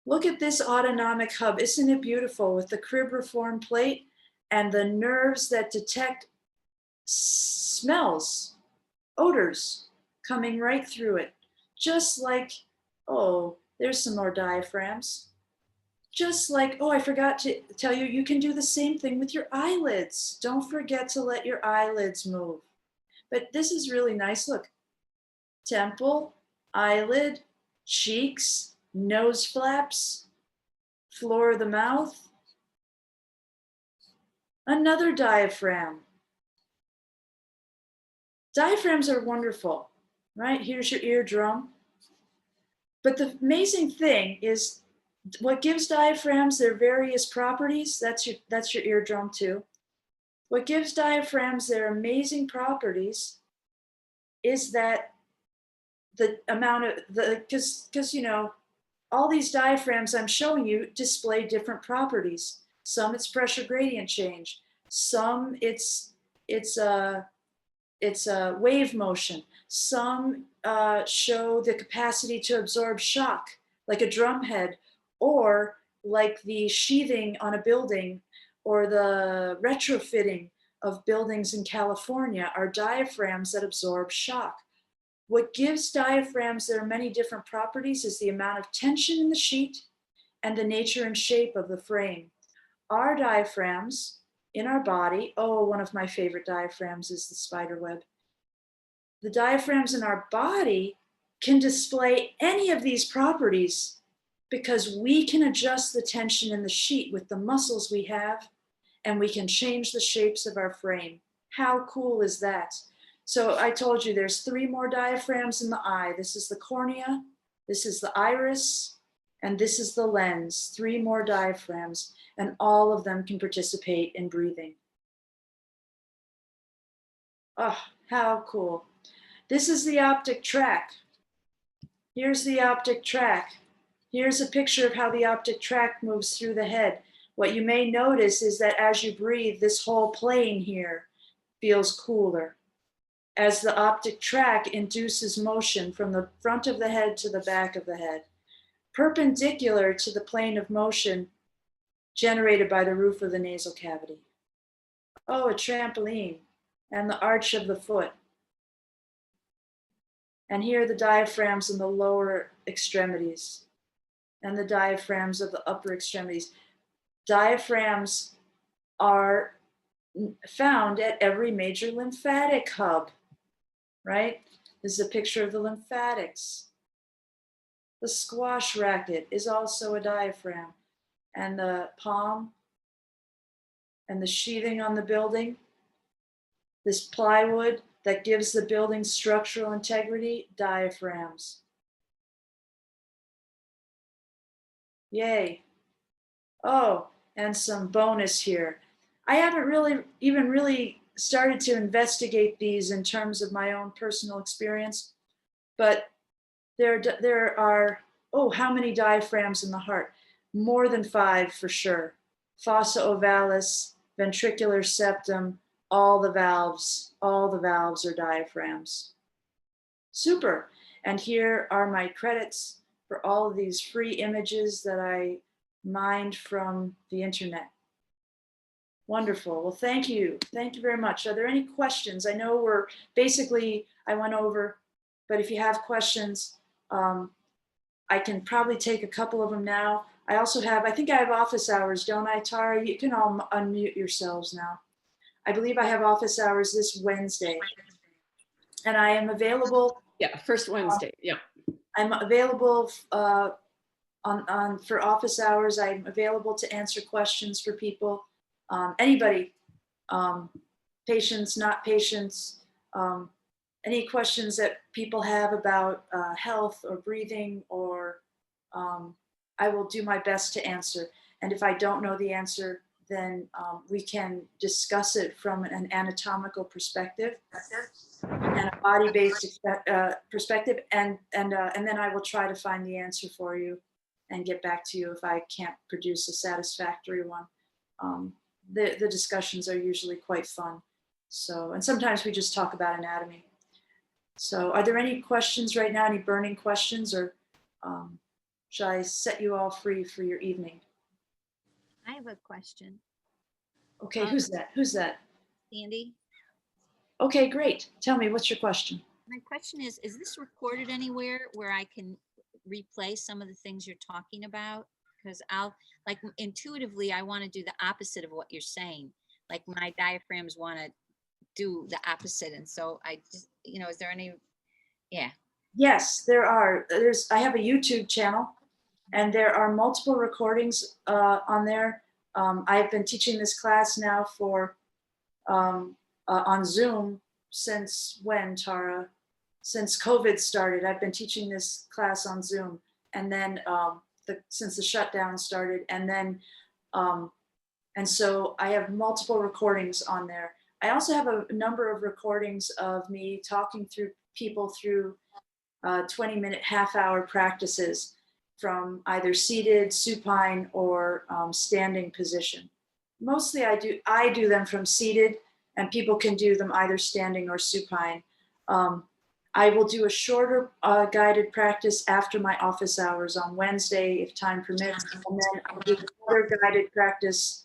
Speaker 1: Look at this autonomic hub. Isn't it beautiful with the cribriform plate and the nerves that detect smells, odors coming right through it? Just like, oh, there's some more diaphragms. Just like, oh, I forgot to tell you, you can do the same thing with your eyelids. Don't forget to let your eyelids move. But this is really nice. Look, temple, eyelid, cheeks, nose flaps, floor of the mouth, another diaphragm. Diaphragms are wonderful, right? Here's your eardrum. But the amazing thing is what gives diaphragms their various properties, that's your eardrum too. What gives diaphragms their amazing properties is that the amount of because you know, all these diaphragms I'm showing you display different properties. Some it's pressure gradient change. Some it's a wave motion. Some show the capacity to absorb shock, like a drum head, or like the sheathing on a building, or the retrofitting of buildings in California are diaphragms that absorb shock. What gives diaphragms their many different properties is the amount of tension in the sheet and the nature and shape of the frame. Our diaphragms in our body, oh, one of my favorite diaphragms is the spider web. The diaphragms in our body can display any of these properties because we can adjust the tension in the sheet with the muscles we have, and we can change the shapes of our frame. How cool is that? So I told you there's 3 more diaphragms in the eye. This is the cornea, this is the iris, and this is the lens. 3 more diaphragms, and all of them can participate in breathing. Oh, how cool. This is the optic tract. Here's the optic tract. Here's a picture of how the optic tract moves through the head. What you may notice is that as you breathe, this whole plane here feels cooler, as the optic tract induces motion from the front of the head to the back of the head, perpendicular to the plane of motion generated by the roof of the nasal cavity. Oh, a trampoline, and the arch of the foot. And here are the diaphragms in the lower extremities and the diaphragms of the upper extremities. Diaphragms are found at every major lymphatic hub, right? This is a picture of the lymphatics. The squash racket is also a diaphragm, and the palm and the sheathing on the building, this plywood that gives the building structural integrity, diaphragms. Yay. Oh, and some bonus here. I haven't really started to investigate these in terms of my own personal experience, but there are, oh, how many diaphragms in the heart? More than 5 for sure. Fossa ovalis, ventricular septum, all the valves are diaphragms. Super. And here are my credits for all of these free images that I mined from the internet. Wonderful. Well, thank you. Thank you very much. Are there any questions? I know I went over, but if you have questions, I can probably take a couple of them now. I think I have office hours, don't I, Tara? You can all unmute yourselves now. I believe I have office hours this Wednesday. And I am available.
Speaker 2: Yeah, first Wednesday, yeah.
Speaker 1: I'm available for office hours. I'm available to answer questions for people. Anybody, patients, not patients, any questions that people have about health or breathing, or I will do my best to answer. And if I don't know the answer, then we can discuss it from an anatomical perspective and a body-based perspective, and then I will try to find the answer for you and get back to you if I can't produce a satisfactory one. The discussions are usually quite fun. So, and sometimes we just talk about anatomy. So are there any questions right now, any burning questions, or shall I set you all free for your evening?
Speaker 2: I have a question.
Speaker 1: Okay, who's that? Who's that?
Speaker 2: Sandy?
Speaker 1: Okay, great. Tell me, what's your question?
Speaker 2: My question is this recorded anywhere where I can replay some of the things you're talking about? Because like intuitively, I want to do the opposite of what you're saying. Like my diaphragms want to do the opposite. And so I just, is there any, yeah.
Speaker 1: Yes, there are. I have a YouTube channel, and there are multiple recordings on there. I've been teaching this class now for on Zoom since when, Tara? Since COVID started. I've been teaching this class on Zoom, and then since the shutdown started, and then and so I have multiple recordings on there. I also have a number of recordings of me talking through people through 20-minute, half-hour practices from either seated, supine, or standing position. Mostly I do them from seated, and people can do them either standing or supine. I will do a shorter guided practice after my office hours on Wednesday, if time permits, and then I'll do another guided practice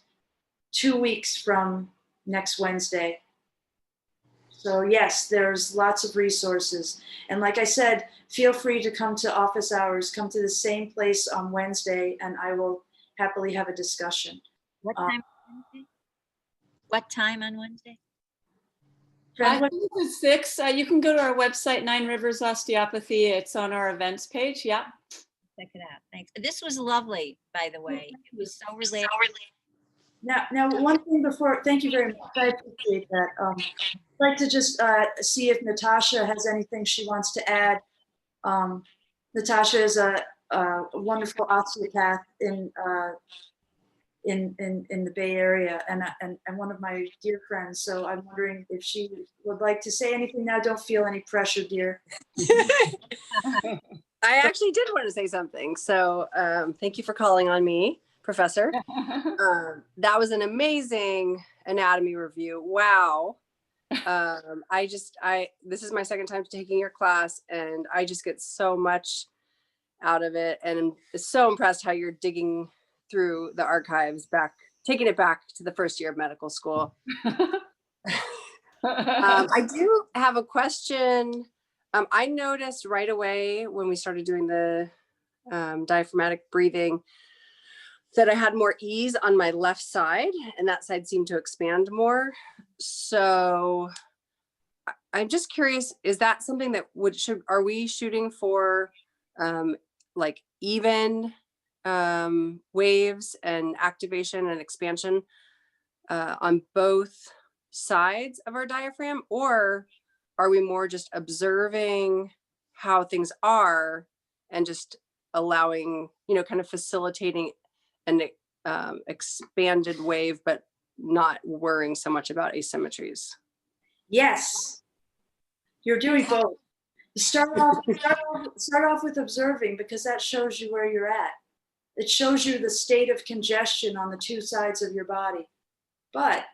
Speaker 1: 2 weeks from next Wednesday. So yes, there's lots of resources. And like I said, feel free to come to office hours, come to the same place on Wednesday, and I will happily have a discussion.
Speaker 2: What time on Wednesday? What time on Wednesday?
Speaker 3: I think it's 6. You can go to our website, 9 Rivers Osteopathy. It's on our events page. Yeah.
Speaker 2: Check it out. Thanks. This was lovely, by the way. It was so related.
Speaker 1: Now, one thing before, thank you very much. I appreciate that. I'd like to just see if Natasha has anything she wants to add. Natasha is a wonderful osteopath in the Bay Area, and one of my dear friends. So I'm wondering if she would like to say anything now. Don't feel any pressure, dear.
Speaker 4: I actually did want to say something. So thank you for calling on me, Professor. That was an amazing anatomy review. Wow. This is my second time taking your class, and I just get so much out of it. And I'm so impressed how you're digging through the archives taking it back to the first year of medical school. I do have a question. I noticed right away when we started doing the diaphragmatic breathing that I had more ease on my left side, and that side seemed to expand more. So I'm just curious, is that something that are we shooting for like even waves and activation and expansion on both sides of our diaphragm, or are we more just observing how things are and just allowing, kind of facilitating an expanded wave, but not worrying so much about asymmetries?
Speaker 1: Yes, you're doing both. Start off with observing, because that shows you where you're at. It shows you the state of congestion on the two sides of your body. But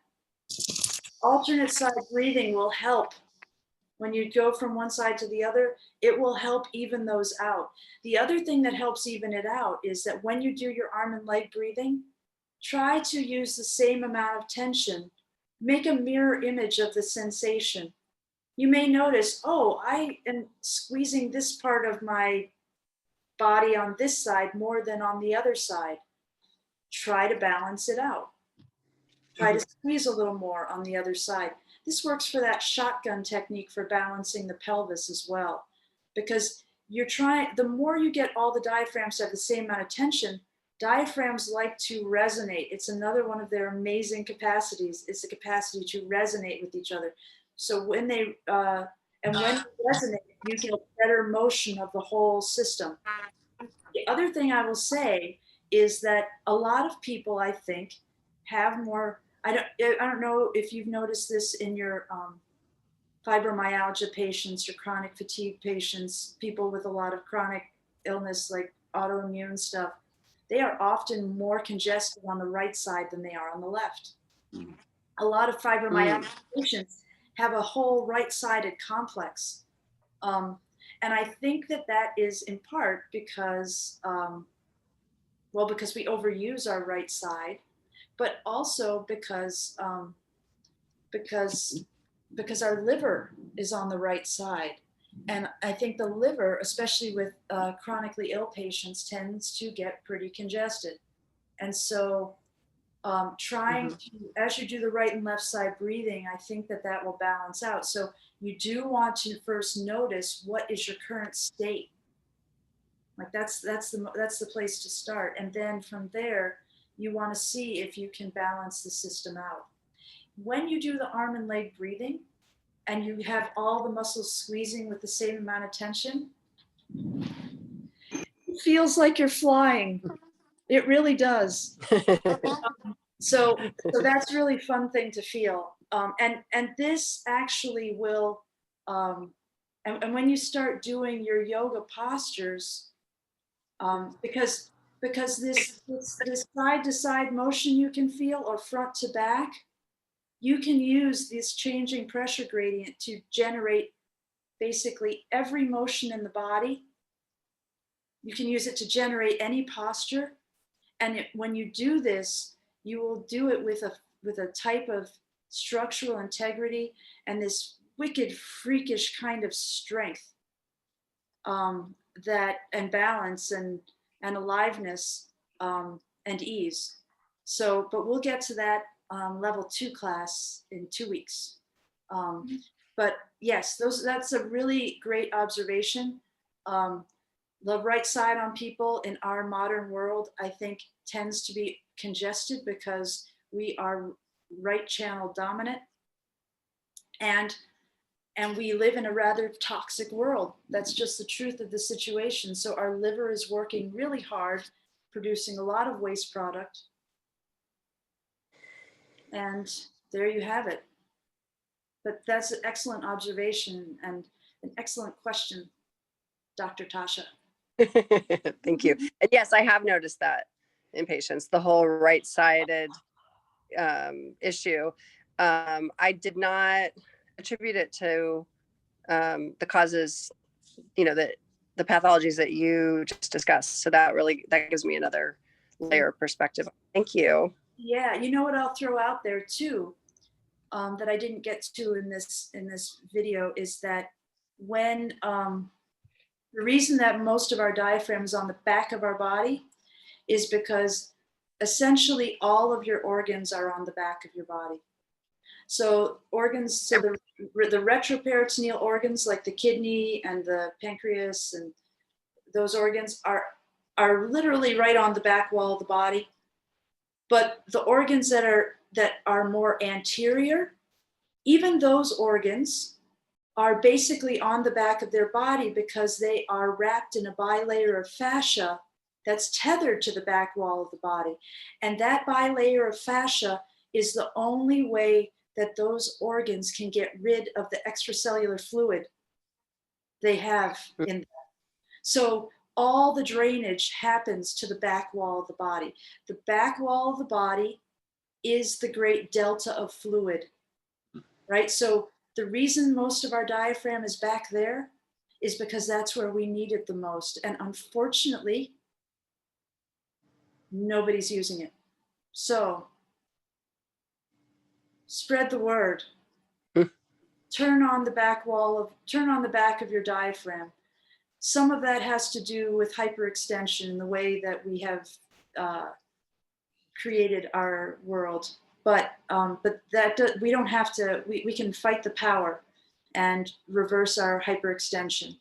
Speaker 1: alternate side breathing will help. When you go from one side to the other, it will help even those out. The other thing that helps even it out is that when you do your arm and leg breathing, try to use the same amount of tension. Make a mirror image of the sensation. You may notice, oh, I am squeezing this part of my body on this side more than on the other side. Try to balance it out. Try to squeeze a little more on the other side. This works for that shotgun technique for balancing the pelvis as well, because the more you get all the diaphragms to have the same amount of tension, diaphragms like to resonate. It's another one of their amazing capacities. It's the capacity to resonate with each other. So when they resonate, you get better motion of the whole system. The other thing I will say is that a lot of people, I think, have more. I don't know if you've noticed this in your fibromyalgia patients, your chronic fatigue patients, people with a lot of chronic illness like autoimmune stuff. They are often more congested on the right side than they are on the left. A lot of fibromyalgia patients have a whole right-sided complex. And I think that that is in part because, because we overuse our right side, but also because our liver is on the right side. And I think the liver, especially with chronically ill patients, tends to get pretty congested. And so trying to, as you do the right and left side breathing, I think that that will balance out. So you do want to first notice what is your current state. Like that's the place to start. And then from there, you want to see if you can balance the system out. When you do the arm and leg breathing and you have all the muscles squeezing with the same amount of tension, it feels like you're flying. It really does. So that's really fun thing to feel. And this actually will, and when you start doing your yoga postures, because this side to side motion you can feel, or front to back, you can use this changing pressure gradient to generate basically every motion in the body. You can use it to generate any posture. And when you do this, you will do it with a type of structural integrity and this wicked, freakish kind of strength, that and balance and aliveness, and ease. So, but we'll get to that level 2 class in 2 weeks. But yes, that's a really great observation. The right side on people in our modern world, I think, tends to be congested because we are right channel dominant, and we live in a rather toxic world. That's just the truth of the situation. So our liver is working really hard, producing a lot of waste product. And there you have it. But that's an excellent observation and an excellent question, Dr. Tasha.
Speaker 4: Thank you. And yes, I have noticed that in patients, the whole right-sided issue. I did not attribute it to the causes, the pathologies that you just discussed. So that gives me another layer of perspective. Thank you.
Speaker 1: Yeah, you know what I'll throw out there too, that I didn't get to in this video, is that when the reason that most of our diaphragm is on the back of our body is because essentially all of your organs are on the back of your body. So organs, so the retroperitoneal organs like the kidney and the pancreas and those organs are literally right on the back wall of the body. But the organs that are more anterior, even those organs are basically on the back of their body because they are wrapped in a bilayer of fascia that's tethered to the back wall of the body. And that bilayer of fascia is the only way that those organs can get rid of the extracellular fluid they have in them. So all the drainage happens to the back wall of the body. The back wall of the body is the great delta of fluid, right? So the reason most of our diaphragm is back there is because that's where we need it the most. And unfortunately, nobody's using it. So spread the word. Turn on the back of your diaphragm. Some of that has to do with hyperextension and the way that we have created our world. But we don't have to, we can fight the power and reverse our hyperextension.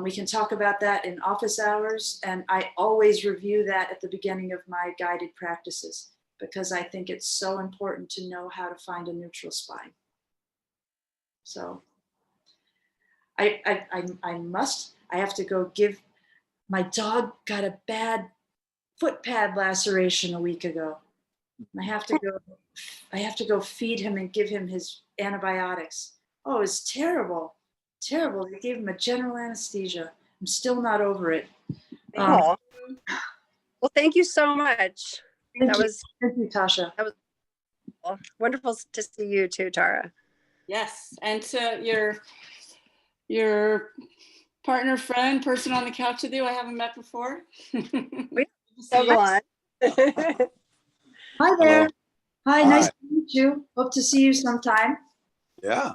Speaker 1: We can talk about that in office hours, and I always review that at the beginning of my guided practices because I think it's so important to know how to find a neutral spine. So I have to go give, my dog got a bad foot pad laceration a week ago. I have to go feed him and give him his antibiotics. Oh, it's terrible. Terrible. They gave him a general anesthesia. I'm still not over it.
Speaker 4: Well, thank you so much.
Speaker 1: Thank you, Tasha.
Speaker 4: That was wonderful to see you too, Tara.
Speaker 3: Yes, and to your your partner, friend, person on the couch with you I haven't met before.
Speaker 4: So go on.
Speaker 1: Hi there. Hi,
Speaker 5: Hi.
Speaker 1: nice to meet you. Hope to see you sometime.
Speaker 5: Yeah.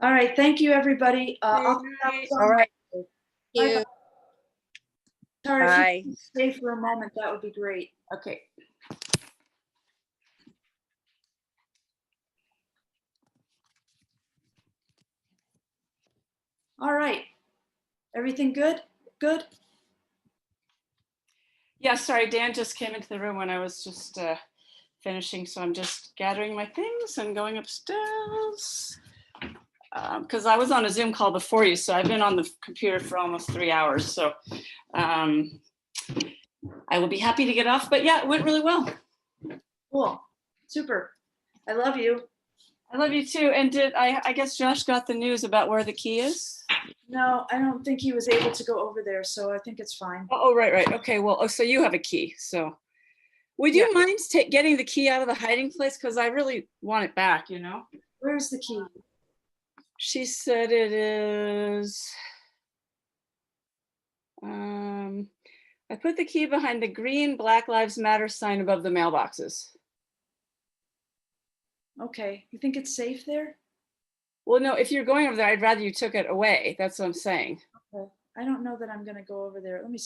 Speaker 1: All right, thank you, everybody. I'll
Speaker 3: Good
Speaker 4: All right.
Speaker 2: You.
Speaker 1: Tara, if
Speaker 4: Bye.
Speaker 1: you can stay for a moment, that would be great.
Speaker 3: Okay.
Speaker 1: All right. Everything good? Good?
Speaker 3: Yeah, sorry, Dan just came into the room when I was just finishing, so I'm just gathering my things and going upstairs. Because I was on a Zoom call before you, so I've been on the computer for almost 3 hours. So I will be happy to get off. But yeah, it went really well.
Speaker 1: Cool. Super. I love you.
Speaker 3: I love you too. And I guess Josh got the news about where the key is?
Speaker 1: No, I don't think he was able to go over there, so I think it's fine.
Speaker 3: Oh, right. Okay, well, oh, so you have a key. So would you mind getting the key out of the hiding place? Because I really want it back, you know?
Speaker 1: Where's the key?
Speaker 3: She said it is, I put the key behind the green Black Lives Matter sign above the mailboxes.
Speaker 1: Okay. You think it's safe there?
Speaker 3: Well, no, if you're going over there, I'd rather you took it away. That's what I'm saying.
Speaker 1: Okay. I don't know that I'm going to go over there. Let me see.